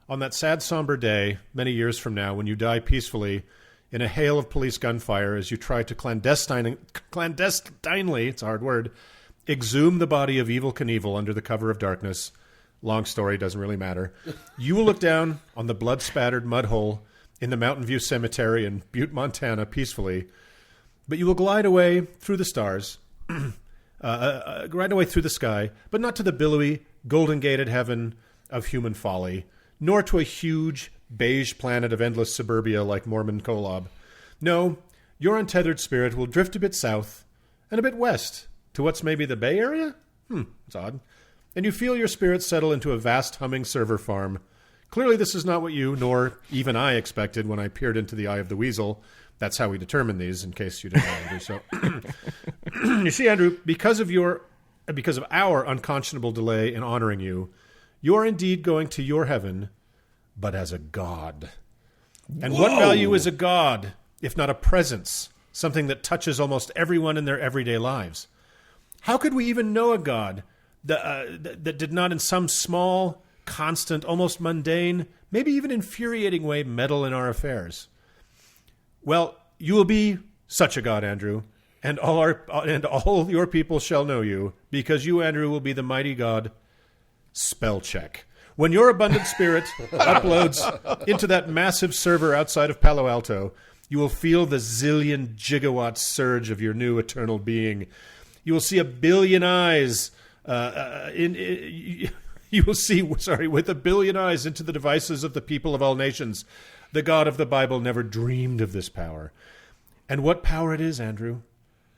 on that sad, somber day, many years from now, when you die peacefully in a hail of police gunfire as you try to clandestinely, it's a hard word, exhume the body of Evel Knievel under the cover of darkness, long story, doesn't really matter, you will look down on the blood-spattered mud hole in the Mountain View Cemetery in Butte, Montana, peacefully, but you will glide away through the stars, glide away through the sky, but not to the billowy, golden-gated heaven of human folly, nor to a huge, beige planet of endless suburbia like Mormon Kolob. No, your untethered spirit will drift a bit south and a bit west to what's maybe the Bay Area? It's odd. And you feel your spirit settle into a vast humming server farm. Clearly this is not what you, nor even I, expected when I peered into the eye of the weasel. That's how we determine these, in case you didn't know, Andrew. So, you see, Andrew, because of our unconscionable delay in honoring you, you are indeed going to your heaven, but as a god. And what value is a god, if not a presence, something that touches almost everyone in their everyday lives? How could we even know a god that did not in some small, constant, almost mundane, maybe even infuriating way meddle in our affairs? Well, you will be such a god, Andrew, and all your people shall know you, because you, Andrew, will be the mighty god Spell Check. When your abundant spirit uploads into that massive server outside of Palo Alto, you will feel the zillion gigawatt surge of your new eternal being. You will see a billion eyes you will see, with a billion eyes into the devices of the people of all nations. The God of the Bible never dreamed of this power. And what power it is, Andrew.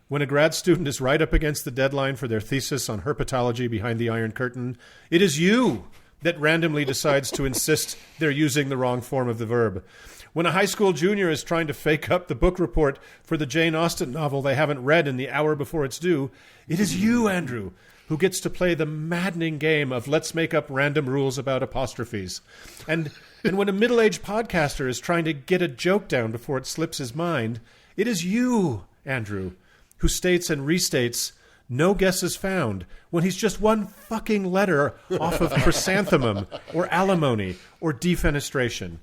When a grad student is right up against the deadline for their thesis on herpetology behind the Iron Curtain, it is you that randomly decides to insist they're using the wrong form of the verb. When a high school junior is trying to fake up the book report for the Jane Austen novel they haven't read in the hour before it's due, it is you, Andrew, who gets to play the maddening game of let's make up random rules about apostrophes. And when a middle-aged podcaster is trying to get a joke down before it slips his mind, it is you, Andrew, who states and restates no guesses found when he's just one fucking letter off of chrysanthemum or alimony or defenestration.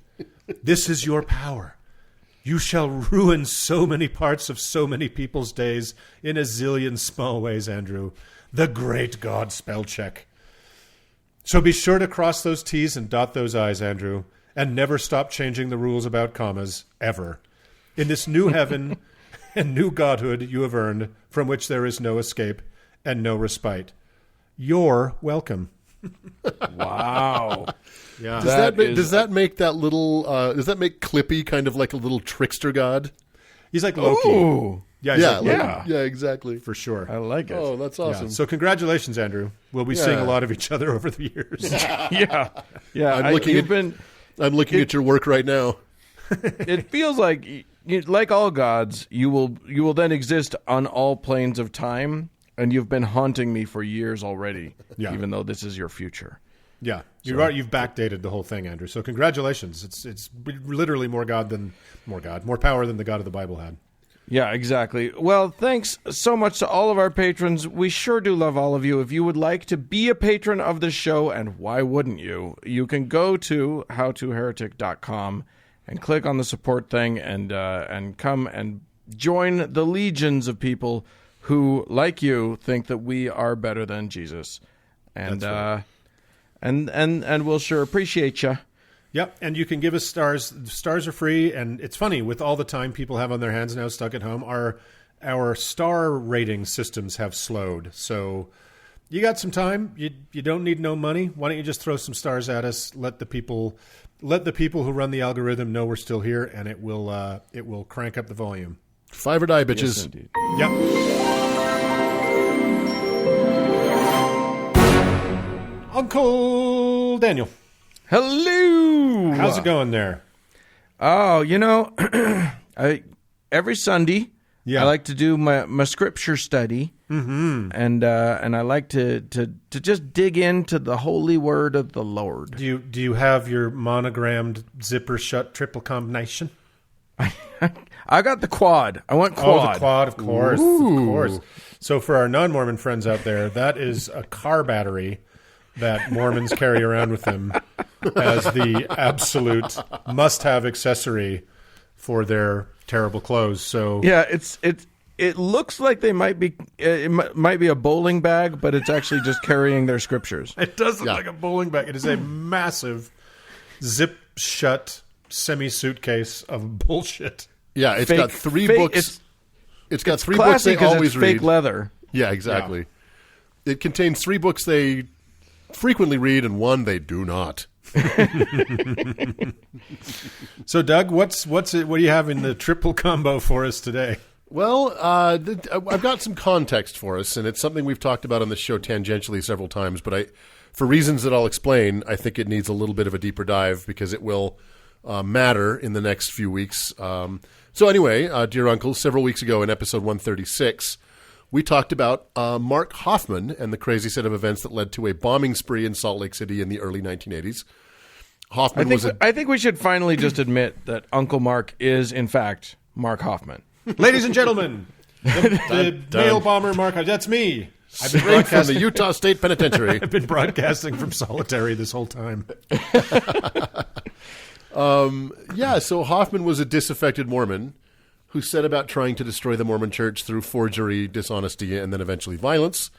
This is your power. You shall ruin so many parts of so many people's days in a zillion small ways, Andrew. The great God Spell Check. So be sure to cross those T's and dot those I's, Andrew, and never stop changing the rules about commas, ever. In this new heaven and new godhood you have earned, from which there is no escape and no respite. You're welcome. Wow. Yeah. Does that make Clippy kind of like a little trickster god? He's like Loki. Ooh. Yeah, Yeah, exactly. for sure. I like it. Oh, that's awesome. Yeah. So congratulations, Andrew. We'll be seeing a lot of each other over the years. Yeah. I'm looking at your work right now. It feels like, like all gods, you will then exist on all planes of time, and you've been haunting me for years already, even though this is your future. Yeah, you've backdated the whole thing, Andrew. So congratulations. It's literally more power than the God of the Bible had. Yeah, exactly. Well, thanks so much to all of our patrons. We sure do love all of you. If you would like to be a patron of the show, and why wouldn't you, you can go to howtoheretic.com and click on the support thing and come and join the legions of people who, like you, think that we are better than Jesus. And That's right. and we'll sure appreciate you. Yep, and you can give us stars. Stars are free, and it's funny, with all the time people have on their hands now stuck at home, our star rating systems have slowed. So you got some time. You don't need no money. Why don't you just throw some stars at us? Let the people who run the algorithm know we're still here, and it will crank up the volume. 5 or die, bitches. Yes, indeed. Yep. Uncle Daniel. Hello. How's it going there? Oh, every Sunday, Yeah. I like to do my scripture study, and I like to just dig into the holy word of the Lord. Do you have your monogrammed zipper shut triple combination? I got the quad. I want quad. Oh, the quad, of course, Ooh. of course. So for our non-Mormon friends out there, that is a car battery that Mormons carry around with them as the absolute must-have accessory for their terrible clothes. So Yeah, it looks like they might be might be a bowling bag, but it's actually just carrying their scriptures. it does look like a bowling bag. It is a massive zip-shut semi-suitcase of bullshit. Yeah, it's Fake- got three fake- books. It's got three books Classy they 'cause always it's read. fake leather. Yeah, exactly. It contains 3 books they frequently read and 1 they do not. So, Doug, what do you have in the triple combo for us today? Well, I've got some context for us, and it's something we've talked about on the show tangentially several times, but for reasons that I'll explain, I think it needs a little bit of a deeper dive because it will matter in the next few weeks. So anyway, dear uncle, several weeks ago in episode 136, we talked about Mark Hoffman and the crazy set of events that led to a bombing spree in Salt Lake City in the early 1980s. Hoffman I think we should finally just admit that Uncle Mark is, in fact, Mark Hoffman. Ladies and gentlemen, the mail bomber Mark. That's me. I've been straight from the broadcasting. Utah State Penitentiary. I've been broadcasting from solitary this whole time. So Hoffman was a disaffected Mormon who set about trying to destroy the Mormon Church through forgery, dishonesty, and then eventually violence.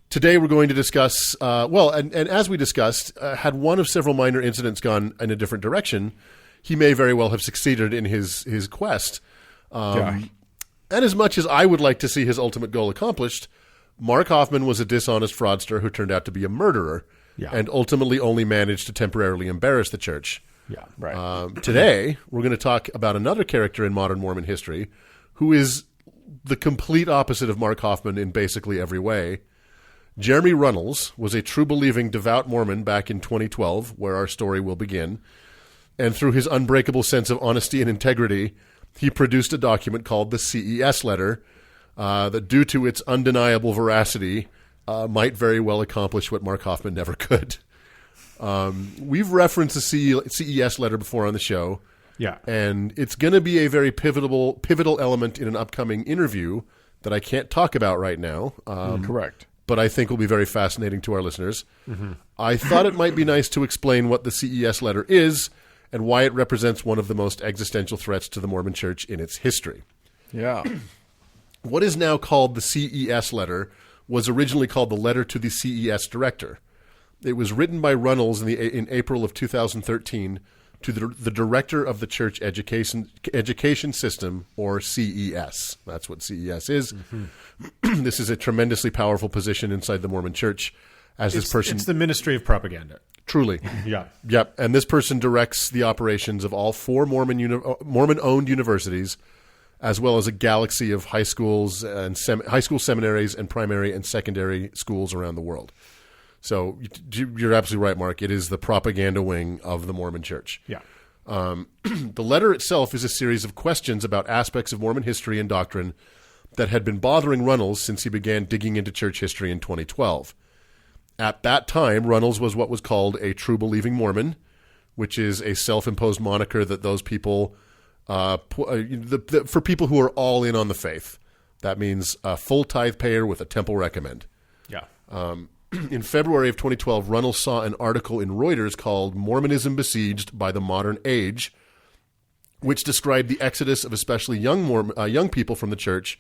Today we're going to discuss, and as we discussed, had one of several minor incidents gone in a different direction, he may very well have succeeded in his quest. And as much as I would like to see his ultimate goal accomplished, Mark Hoffman was a dishonest fraudster who turned out to be a murderer and ultimately only managed to temporarily embarrass the church. Yeah, Right. Today, we're going to talk about another character in modern Mormon history who is the complete opposite of Mark Hoffman in basically every way. Jeremy Runnels was a true-believing devout Mormon back in 2012, where our story will begin. And through his unbreakable sense of honesty and integrity, he produced a document called the CES Letter that, due to its undeniable veracity, might very well accomplish what Mark Hoffman never could. We've referenced the CES Letter before on the show. Yeah. And it's going to be a very pivotal element in an upcoming interview that I can't talk about right now. Correct. But I think will be very fascinating to our listeners. I thought it might be nice to explain what the CES Letter is and why it represents one of the most existential threats to the Mormon Church in its history. Yeah. What is now called the CES Letter was originally called the Letter to the CES Director. It was written by Runnels in April of 2013 to the Director of the Church Education System, or CES. That's what CES is. This is a tremendously powerful position inside the Mormon Church. It's the Ministry of Propaganda. Truly. Yeah. Yep. And this person directs the operations of all 4 Mormon-owned universities, as well as a galaxy of high schools and high school seminaries and primary and secondary schools around the world. So you're absolutely right, Mark. It is the propaganda wing of the Mormon Church. Yeah. The letter itself is a series of questions about aspects of Mormon history and doctrine that had been bothering Runnels since he began digging into church history in 2012. At that time, Runnels was what was called a true believing Mormon, which is a self-imposed moniker that those people, for people who are all in on the faith. That means a full tithe payer with a temple recommend. Yeah. In February of 2012, Runnels saw an article in Reuters called Mormonism Besieged by the Modern Age, which described the exodus of especially young people from the church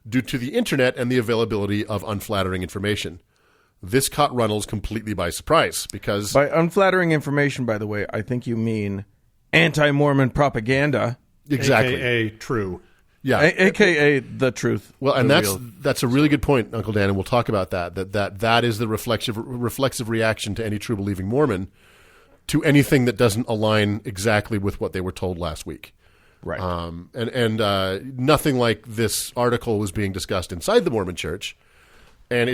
due to the internet and the availability of unflattering information. This caught Runnels completely by surprise because... By unflattering information, by the way, I think you mean anti-Mormon propaganda. Exactly. AKA true. Yeah. AKA the truth. Well, and revealed. that's a really good point, Uncle Dan, and we'll talk about that. That is the reflexive reaction to any true believing Mormon to anything that doesn't align exactly with what they were told last week. Right. And nothing like this article was being discussed inside the Mormon Church, and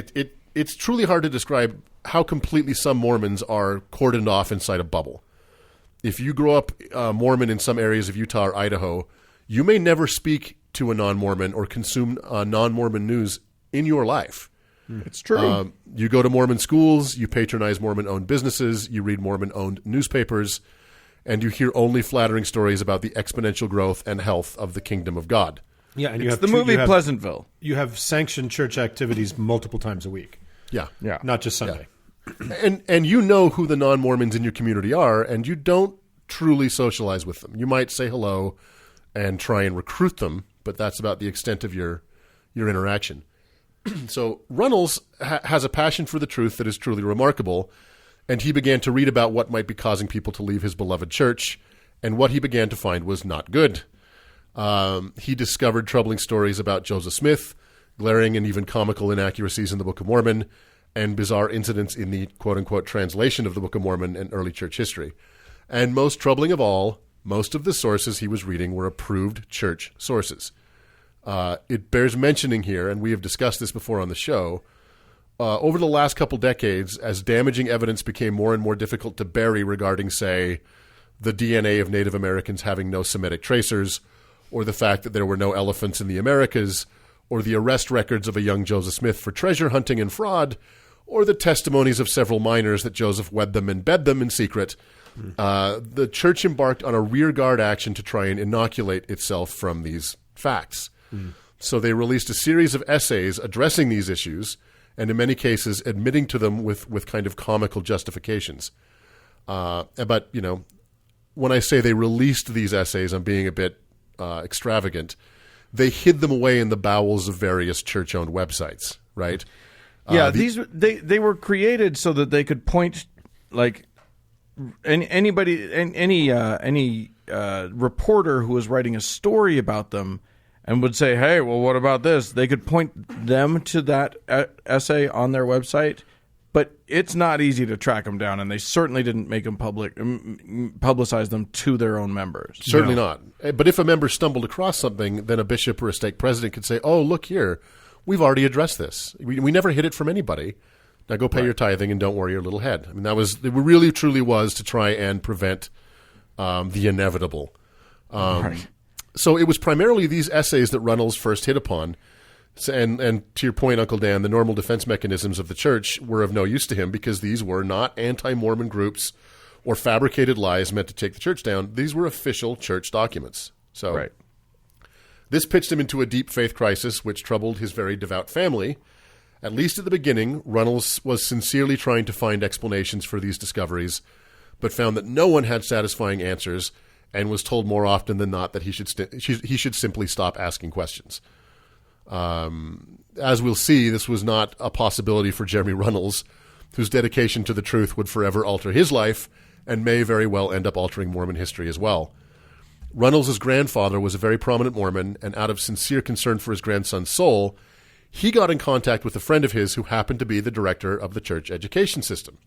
it's truly hard to describe how completely some Mormons are cordoned off inside a bubble. if you grow up Mormon in some areas of Utah or Idaho, you may never speak to a non-Mormon or consume non-Mormon news in your life. It's true. You go to Mormon schools, you patronize Mormon-owned businesses, you read Mormon-owned newspapers, and you hear only flattering stories about the exponential growth and health of the kingdom of God. Yeah, and it's the movie Pleasantville. You have sanctioned church activities multiple times a week. Yeah. Not just Sunday. Yeah. And you know who the non-Mormons in your community are, and you don't truly socialize with them. You might say hello and try and recruit them, but that's about the extent of your interaction. So Runnels has a passion for the truth that is truly remarkable, and he began to read about what might be causing people to leave his beloved church, and what he began to find was not good. He discovered troubling stories about Joseph Smith, glaring and even comical inaccuracies in the Book of Mormon, and bizarre incidents in the quote-unquote translation of the Book of Mormon and early church history. And most troubling of all, most of the sources he was reading were approved church sources. It bears mentioning here, and we have discussed this before on the show, over the last couple decades, as damaging evidence became more and more difficult to bury regarding, say, the DNA of Native Americans having no Semitic tracers, or the fact that there were no elephants in the Americas, or the arrest records of a young Joseph Smith for treasure hunting and fraud, or the testimonies of several miners that Joseph wed them and bed them in secret, the church embarked on a rearguard action to try and inoculate itself from these facts. So they released a series of essays addressing these issues, and in many cases admitting to them with kind of comical justifications. But, you know, when I say they released these essays, I'm being a bit extravagant. They hid them away in the bowels of various church-owned websites, right? Yeah, they were created so that they could point, like, any reporter who was writing a story about them and would say, hey, well, what about this? They could point them to that essay on their website, but it's not easy to track them down, and they certainly didn't make them publicize them to their own members. Certainly not. But if a member stumbled across something, then a bishop or a stake president could say, oh, look here, we've already addressed this. We never hid it from anybody. Now go pay your tithing and don't worry your little head. I mean, it really truly was to try and prevent the inevitable. Right. So it was primarily these essays that Runnels first hit upon. And to your point, Uncle Dan, the normal defense mechanisms of the church were of no use to him because these were not anti-Mormon groups or fabricated lies meant to take the church down. These were official church documents. So this pitched him into a deep faith crisis, which troubled his very devout family. At least at the beginning, Runnels was sincerely trying to find explanations for these discoveries, but found that no one had satisfying answers, and was told more often than not that he should simply stop asking questions. As we'll see, this was not a possibility for Jeremy Runnels, whose dedication to the truth would forever alter his life and may very well end up altering Mormon history as well. Runnels' grandfather was a very prominent Mormon, and out of sincere concern for his grandson's soul, he got in contact with a friend of his who happened to be the director of the church education system.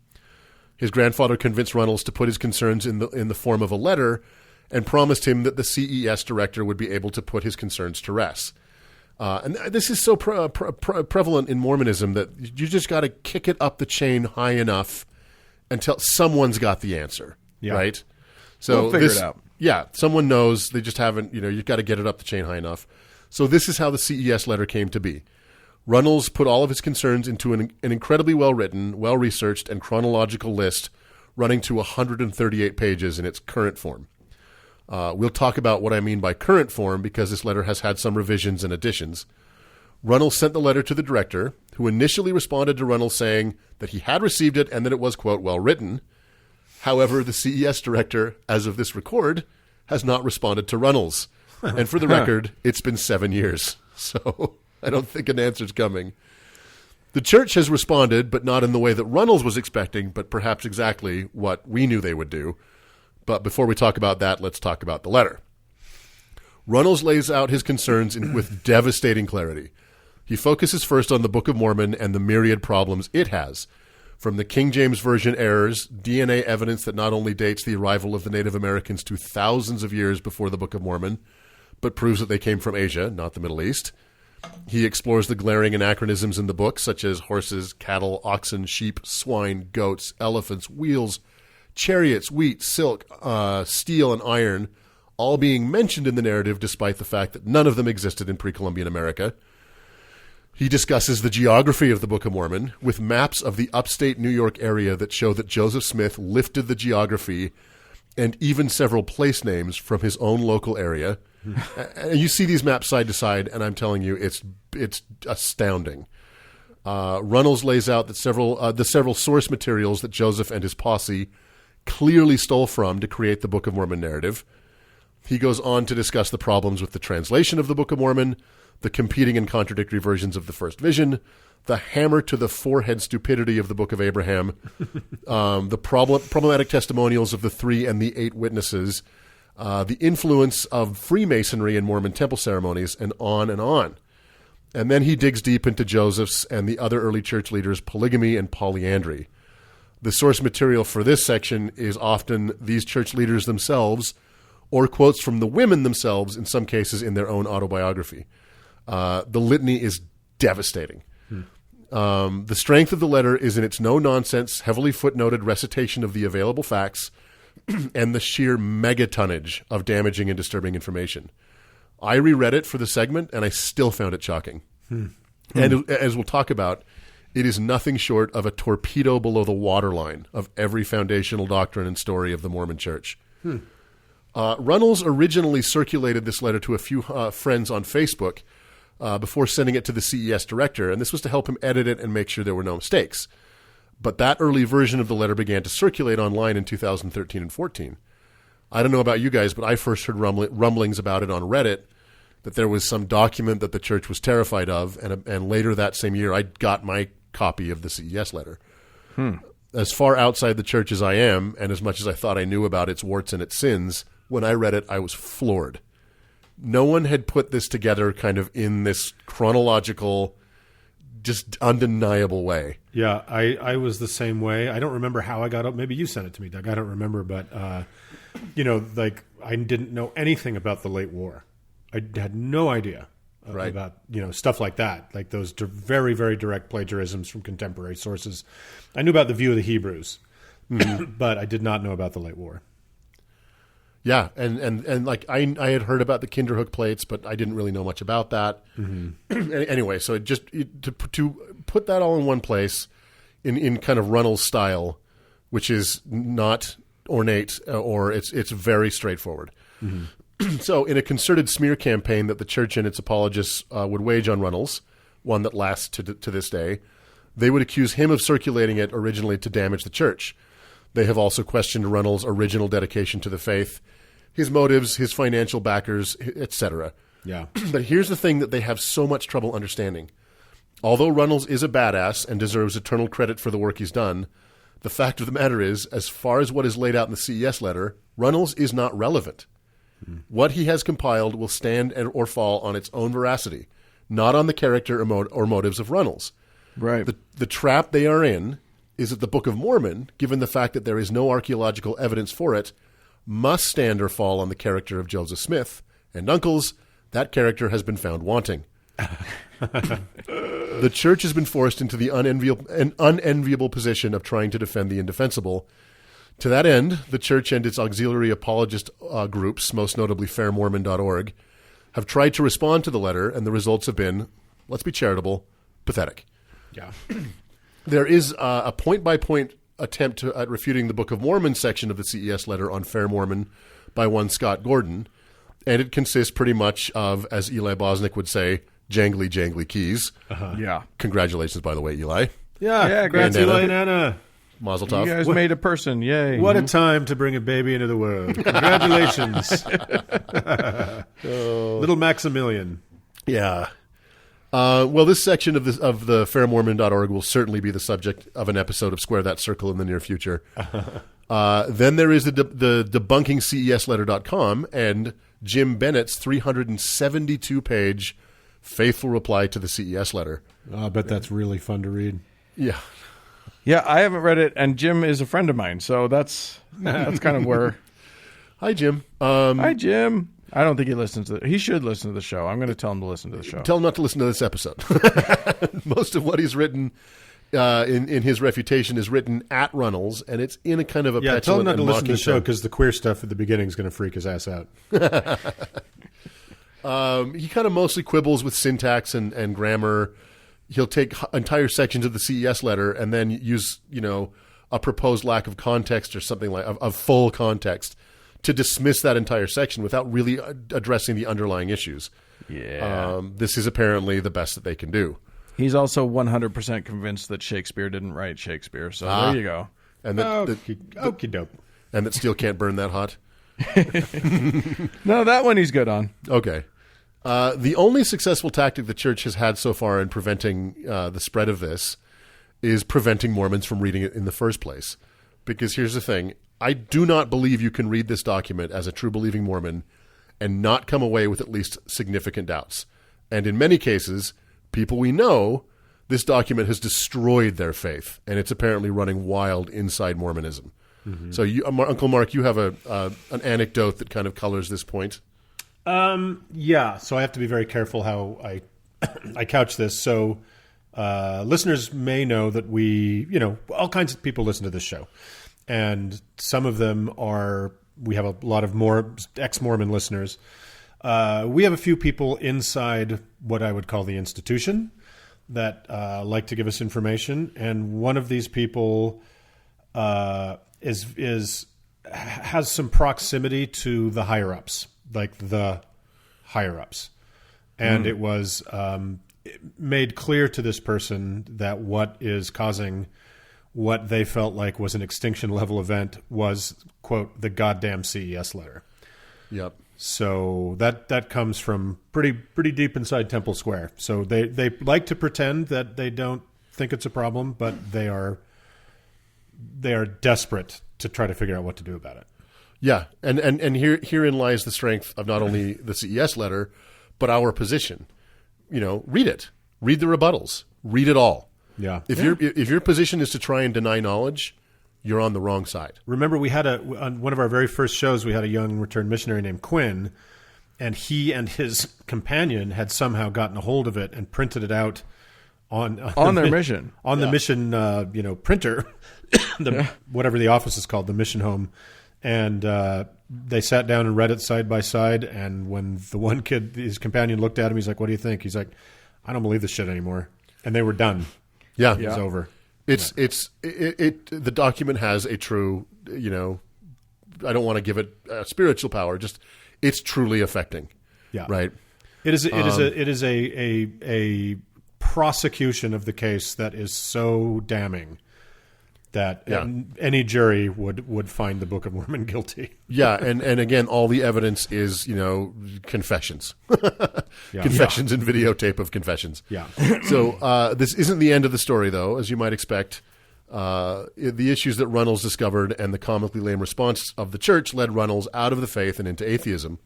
His grandfather convinced Runnels to put his concerns in the form of a letter and promised him that the CES director would be able to put his concerns to rest. And this is so prevalent in Mormonism that you just got to kick it up the chain high enough until someone's got the answer, right? So we'll figure it out. Yeah, someone knows. They just haven't, you've got to get it up the chain high enough. So this is how the CES letter came to be. Runnels put all of his concerns into an incredibly well-written, well-researched, and chronological list running to 138 pages in its current form. We'll talk about what I mean by current form because this letter has had some revisions and additions. Runnels sent the letter to the director, who initially responded to Runnels saying that he had received it and that it was, quote, well written. However, the CES director, as of this record, has not responded to Runnels. And for the record, it's been 7 years. So I don't think an answer's coming. The church has responded, but not in the way that Runnels was expecting, but perhaps exactly what we knew they would do. But before we talk about that, let's talk about the letter. Runnels lays out his concerns with devastating clarity. He focuses first on the Book of Mormon and the myriad problems it has, from the King James Version errors, DNA evidence that not only dates the arrival of the Native Americans to thousands of years before the Book of Mormon, but proves that they came from Asia, not the Middle East. He explores the glaring anachronisms in the book, such as horses, cattle, oxen, sheep, swine, goats, elephants, wheels, chariots, wheat, silk, steel, and iron all being mentioned in the narrative despite the fact that none of them existed in pre-Columbian America. He discusses the geography of the Book of Mormon with maps of the upstate New York area that show that Joseph Smith lifted the geography and even several place names from his own local area. And you see these maps side to side, and I'm telling you, it's astounding. Runnels lays out that the several source materials that Joseph and his posse clearly stole from to create the Book of Mormon narrative. He goes on to discuss the problems with the translation of the Book of Mormon, the competing and contradictory versions of the first vision, the hammer to the forehead stupidity of the Book of Abraham, the problematic testimonials of the 3 and the 8 witnesses, the influence of Freemasonry in Mormon temple ceremonies, and on and on. And then he digs deep into Joseph's and the other early church leaders' polygamy and polyandry. The source material for this section is often these church leaders themselves, or quotes from the women themselves, in some cases in their own autobiography. The litany is devastating. The strength of the letter is in its no-nonsense, heavily footnoted recitation of the available facts and the sheer megatonnage of damaging and disturbing information. I reread it for the segment, and I still found it shocking. And as we'll talk about, it is nothing short of a torpedo below the waterline of every foundational doctrine and story of the Mormon Church. Runnels originally circulated this letter to a few friends on Facebook before sending it to the CES director, and this was to help him edit it and make sure there were no mistakes. But that early version of the letter began to circulate online in 2013 and 14. I don't know about you guys, but I first heard rumblings about it on Reddit, that there was some document that the church was terrified of, and later that same year I got my copy of the CES letter. As far outside the church as I am, and as much as I thought I knew about its warts and its sins, when I read it, I was floored. No one had put this together kind of in this chronological, just undeniable way. Yeah, I was the same way. I don't remember how I got up. Maybe you sent it to me, Doug. I don't remember, but like I didn't know anything about the late war. I had no idea about stuff like that, like those very, very direct plagiarisms from contemporary sources. I knew about the view of the Hebrews, but I did not know about the late war. Yeah, and like I had heard about the Kinderhook plates, but I didn't really know much about that. Anyway, so to put that all in one place, in kind of Runnels style, which is not ornate or it's very straightforward. So, in a concerted smear campaign that the church and its apologists would wage on Runnels, one that lasts to this day, they would accuse him of circulating it originally to damage the church. They have also questioned Runnels' original dedication to the faith, his motives, his financial backers, etc. Yeah. But here's the thing that they have so much trouble understanding. Although Runnels is a badass and deserves eternal credit for the work he's done, the fact of the matter is, as far as what is laid out in the CES letter, Runnels is not relevant. What he has compiled will stand or fall on its own veracity, not on the character or motives of Runnels. Right. The trap they are in is that the Book of Mormon, given the fact that there is no archaeological evidence for it, must stand or fall on the character of Joseph Smith. And uncles, that character has been found wanting. The church has been forced into the unenviable position of trying to defend the indefensible. To that end, the church and its auxiliary apologist groups, most notably fairmormon.org, have tried to respond to the letter, and the results have been, let's be charitable, pathetic. Yeah. There is a point-by-point attempt at refuting the Book of Mormon section of the CES letter on Fair Mormon by one Scott Gordon, and it consists pretty much of, as Eli Bosnick would say, jangly, jangly keys. Yeah. Congratulations, by the way, Eli. Yeah, congrats, Eli and Anna. Mazel tov. You guys made a person. Yay. What a time to bring a baby into the world. Congratulations. Little Maximilian. Yeah. Well, this section of the fairmormon.org will certainly be the subject of an episode of Square That Circle in the near future. Then there is the debunking CESletter.com and Jim Bennett's 372-page faithful reply to the CES letter. I bet that's really fun to read. Yeah. Yeah, I haven't read it, and Jim is a friend of mine, so that's kind of where. Hi, Jim. Hi, Jim. I don't think he listens to it. He should listen to the show. I'm going to tell him to listen to the show. Tell him not to listen to this episode. Most of what he's written in his refutation is written at Runnels, and it's in a kind of a Yeah, tell him petulant not to and listen to mocking the show tone. because the queer stuff at the beginning is going to freak his ass out. He kind of mostly quibbles with syntax and grammar. He'll take entire sections of the CES letter and then use, a proposed lack of context or something like of full context to dismiss that entire section without really addressing the underlying issues. Yeah. This is apparently the best that they can do. He's also 100% convinced that Shakespeare didn't write Shakespeare. So there you go. And that, Okie doke. and that steel can't burn that hot. No, that one he's good on. Okay. The only successful tactic the church has had so far in preventing the spread of this is preventing Mormons from reading it in the first place. Because here's the thing. I do not believe you can read this document as a true believing Mormon and not come away with at least significant doubts. And in many cases, people we know, this document has destroyed their faith, and it's apparently running wild inside Mormonism. Mm-hmm. So, Uncle Mark, you have an anecdote that kind of colors this point. Yeah, so I have to be very careful how I couch this. So listeners may know that all kinds of people listen to this show. And some of them we have a lot of more ex-Mormon listeners. We have a few people inside what I would call the institution that like to give us information. And one of these people has some proximity to the higher-ups. Like the higher-ups. And it was made clear to this person that what is causing what they felt like was an extinction-level event was, quote, the goddamn CES letter. Yep. So that comes from pretty deep inside Temple Square. So they like to pretend that they don't think it's a problem, but they are desperate to try to figure out what to do about it. Yeah, and herein lies the strength of not only the CES letter, but our position. Read it. Read the rebuttals. Read it all. Yeah. If your position is to try and deny knowledge, you're on the wrong side. Remember, we had on one of our very first shows, we had a young returned missionary named Quinn, and he and his companion had somehow gotten a hold of it and printed it out on their mission. On the mission, printer, whatever the office is called, the mission home. And they sat down and read it side by side. And when the one kid, his companion, looked at him, he's like, "What do you think?" He's like, "I don't believe this shit anymore." And they were done. Yeah, it was over. The document has a true, I don't want to give it spiritual power. Just it's truly affecting. Yeah, right. It is a prosecution of the case that is so damning that any jury would find the Book of Mormon guilty. Yeah, and again, all the evidence is, confessions. Confessions and videotape of confessions. Yeah. So this isn't the end of the story, though, as you might expect. The issues that Runnels discovered and the comically lame response of the church led Runnels out of the faith and into atheism.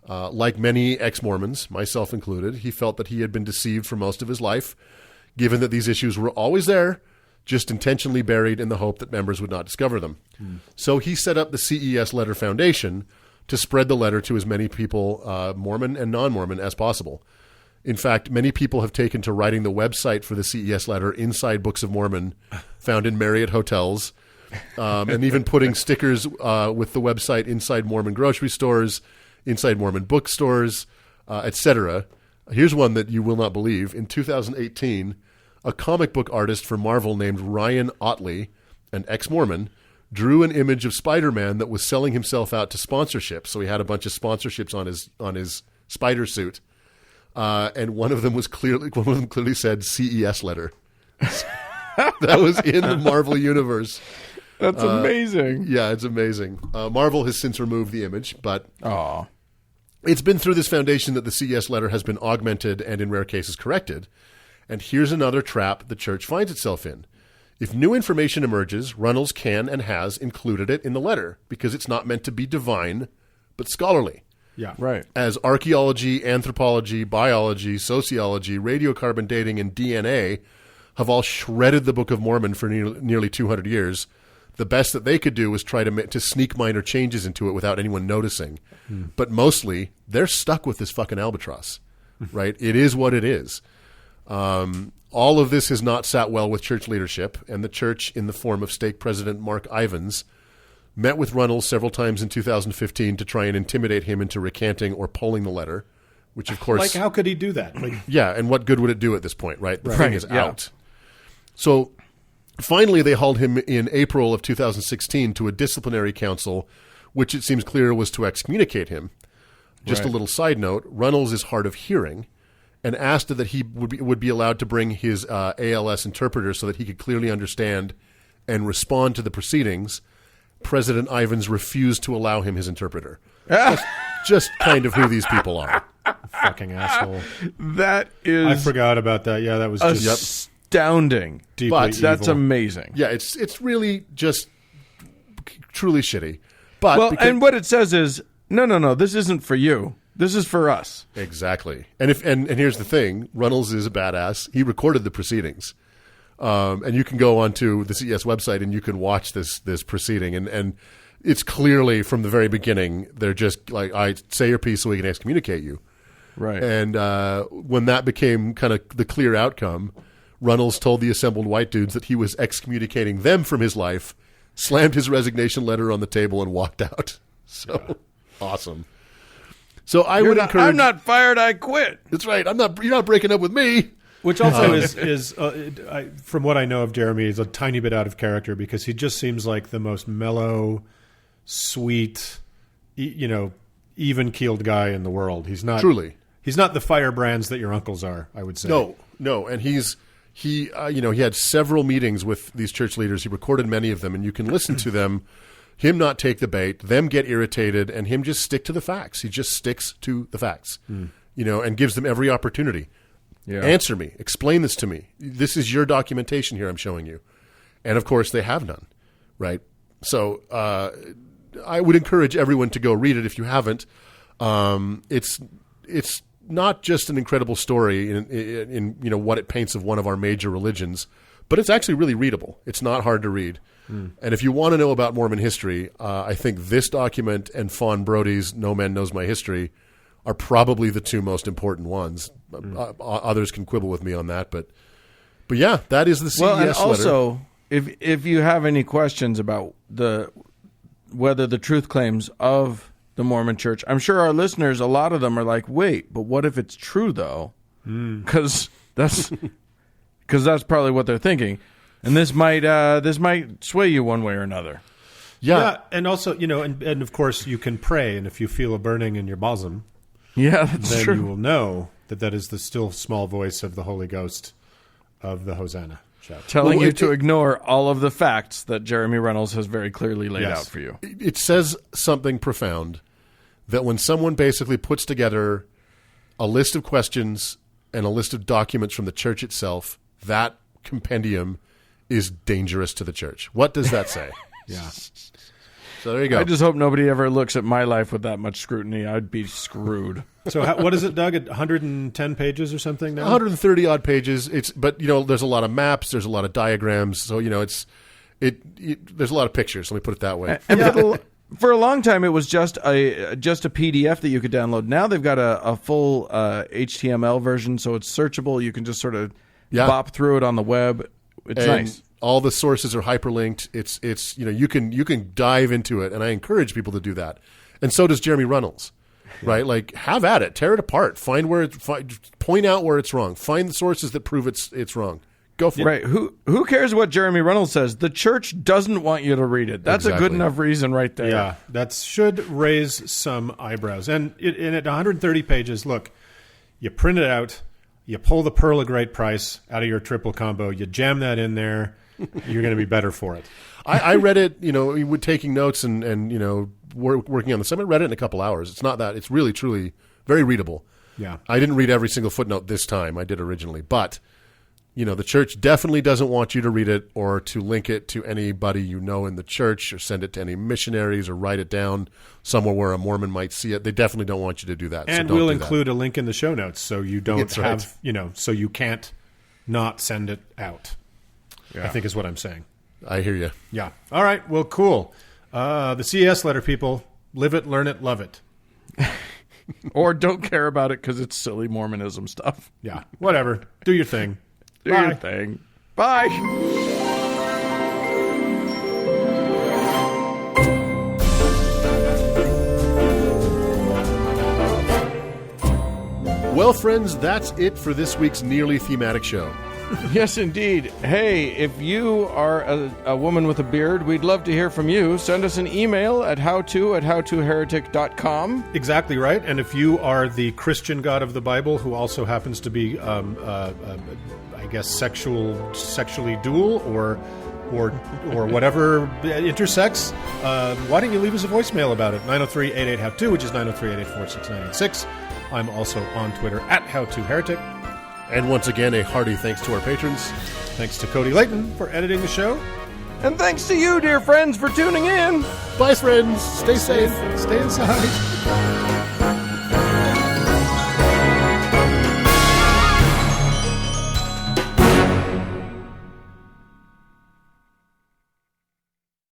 Like many ex-Mormons, myself included, he felt that he had been deceived for most of his life, given that these issues were always there, just intentionally buried in the hope that members would not discover them. So he set up the CES Letter Foundation to spread the letter to as many people, Mormon and non-Mormon, as possible. In fact, many people have taken to writing the website for the CES Letter inside Books of Mormon found in Marriott hotels, and even putting stickers with the website inside Mormon grocery stores, inside Mormon bookstores, etc. Here's one that you will not believe. In 2018, a comic book artist for Marvel named Ryan Otley, an ex-Mormon, drew an image of Spider-Man that was selling himself out to sponsorships. So he had a bunch of sponsorships on his spider suit, and one of them clearly said CES Letter. That was in the Marvel universe. That's amazing. Yeah, it's amazing. Marvel has since removed the image, but Aww. It's been through this foundation that the CES Letter has been augmented and in rare cases corrected. And here's another trap the church finds itself in. If new information emerges, Runnels can and has included it in the letter because it's not meant to be divine, but scholarly. Yeah. Right. As archaeology, anthropology, biology, sociology, radiocarbon dating, and DNA have all shredded the Book of Mormon for nearly 200 years, the best that they could do was try to sneak minor changes into it without anyone noticing. But mostly, they're stuck with this fucking albatross, right? It is what it is. All of this has not sat well with church leadership, and the church, in the form of stake president Mark Ivins, met with Runnels several times in 2015 to try and intimidate him into recanting or pulling the letter, which, of course... Like, how could he do that? Like, yeah, and what good would it do at this point, right? The thing is out. So finally they hauled him in April of 2016 to a disciplinary council, which it seems clear was to excommunicate him. Just a little side note, Runnels is hard of hearing and asked that he would be allowed to bring his ALS interpreter so that he could clearly understand and respond to the proceedings. President Ivins refused to allow him his interpreter. Just kind of who these people are. fucking asshole. That is... I forgot about that. Yeah, that was just astounding. deeply That's evil. amazing. Yeah, it's really just truly shitty. But Well, and what it says is, no, this isn't for you. This is for us. Exactly. And here's the thing, Runnels is a badass. He recorded the proceedings. And you can go onto the CES website and you can watch this proceeding. And it's clearly from the very beginning, they're just like, I say your piece so we can excommunicate you. Right. And when that became kind of the clear outcome, Runnels told the assembled white dudes that he was excommunicating them from his life, slammed his resignation letter on the table, and walked out. So awesome. So would encourage. I'm not fired. I quit. That's right. You're not breaking up with me. Which also is from what I know of Jeremy, is a tiny bit out of character because he just seems like the most mellow, sweet, even-keeled guy in the world. He's not Truly. He's not the firebrands that your uncles are, I would say. No, and he had several meetings with these church leaders. He recorded many of them, and you can listen to them. Him not take the bait, them get irritated, and him just stick to the facts. He just sticks to the facts, and gives them every opportunity. Yeah. Answer me. Explain this to me. This is your documentation here I'm showing you. And, of course, they have none, right? So I would encourage everyone to go read it if you haven't. It's not just an incredible story in what it paints of one of our major religions, but it's actually really readable. It's not hard to read. And if you want to know about Mormon history, I think this document and Fawn Brody's No Man Knows My History are probably the two most important ones. Others can quibble with me on that, but yeah, that is the CES Well, and letter. also, if you have any questions about whether the truth claims of the Mormon Church, I'm sure our listeners, a lot of them are like, wait, but what if it's true though? Because that's probably what they're thinking, and this might sway you one way or another. Yeah, and also, and of course you can pray, and if you feel a burning in your bosom, Yeah, that's then true. you will know that is the still small voice of the Holy Ghost of the Hosanna chapter. Telling you to ignore all of the facts that Jeremy Reynolds has very clearly laid Yes. out for you. It says something profound that when someone basically puts together a list of questions and a list of documents from the church itself, that compendium is dangerous to the church. What does that say? Yeah. So there you go. I just hope nobody ever looks at my life with that much scrutiny. I'd be screwed. So what is it, Doug? 110 pages or something now? 130 odd pages. But there's a lot of maps. There's a lot of diagrams. So there's a lot of pictures. Let me put it that way. And for a long time, it was just a PDF that you could download. Now they've got a full HTML version, so it's searchable. You can just sort of bop through it on the web. It's nice. All the sources are hyperlinked. It's you can dive into it, and I encourage people to do that. And so does Jeremy Runnels, right? Like, have at it, tear it apart, point out where it's wrong, find the sources that prove it's wrong. Go for it. Right? Who cares what Jeremy Reynolds says? The church doesn't want you to read it. That's a good Exactly. enough reason, right there. Yeah, that should raise some eyebrows. And at 130 pages, look, you print it out, you pull the Pearl of Great Price out of your triple combo, you jam that in there, you're going to be better for it. I read it, taking notes and working on the summit. Read it in a couple hours. It's not that. It's really, truly very readable. Yeah. I didn't read every single footnote this time. I did originally. But, the church definitely doesn't want you to read it or to link it to anybody in the church or send it to any missionaries or write it down somewhere where a Mormon might see it. They definitely don't want you to do that. And so don't we'll do include a link in the show notes so you don't That's right. have, so you can't not send it out. Yeah. I think is what I'm saying. that. I hear you. Yeah. All right. Well, cool. The CES letter, people. Live it, learn it, love it. Or don't care about it because it's silly Mormonism stuff. Yeah, whatever. Do your thing. Do your thing. Bye. Well, friends, that's it for this week's Nearly Thematic Show. Yes, indeed. Hey, if you are a woman with a beard, we'd love to hear from you. Send us an email at howto@howtoheretic.com. Exactly right. And if you are the Christian God of the Bible who also happens to be, I guess, sexually dual or whatever intersex, why don't you leave us a voicemail about it? 903-88-HOW2, which is 903-884-6986. I'm also on Twitter at HowToHeretic. And once again, a hearty thanks to our patrons. Thanks to Cody Layton for editing the show. And thanks to you, dear friends, for tuning in. Bye, friends. Stay safe. Stay inside.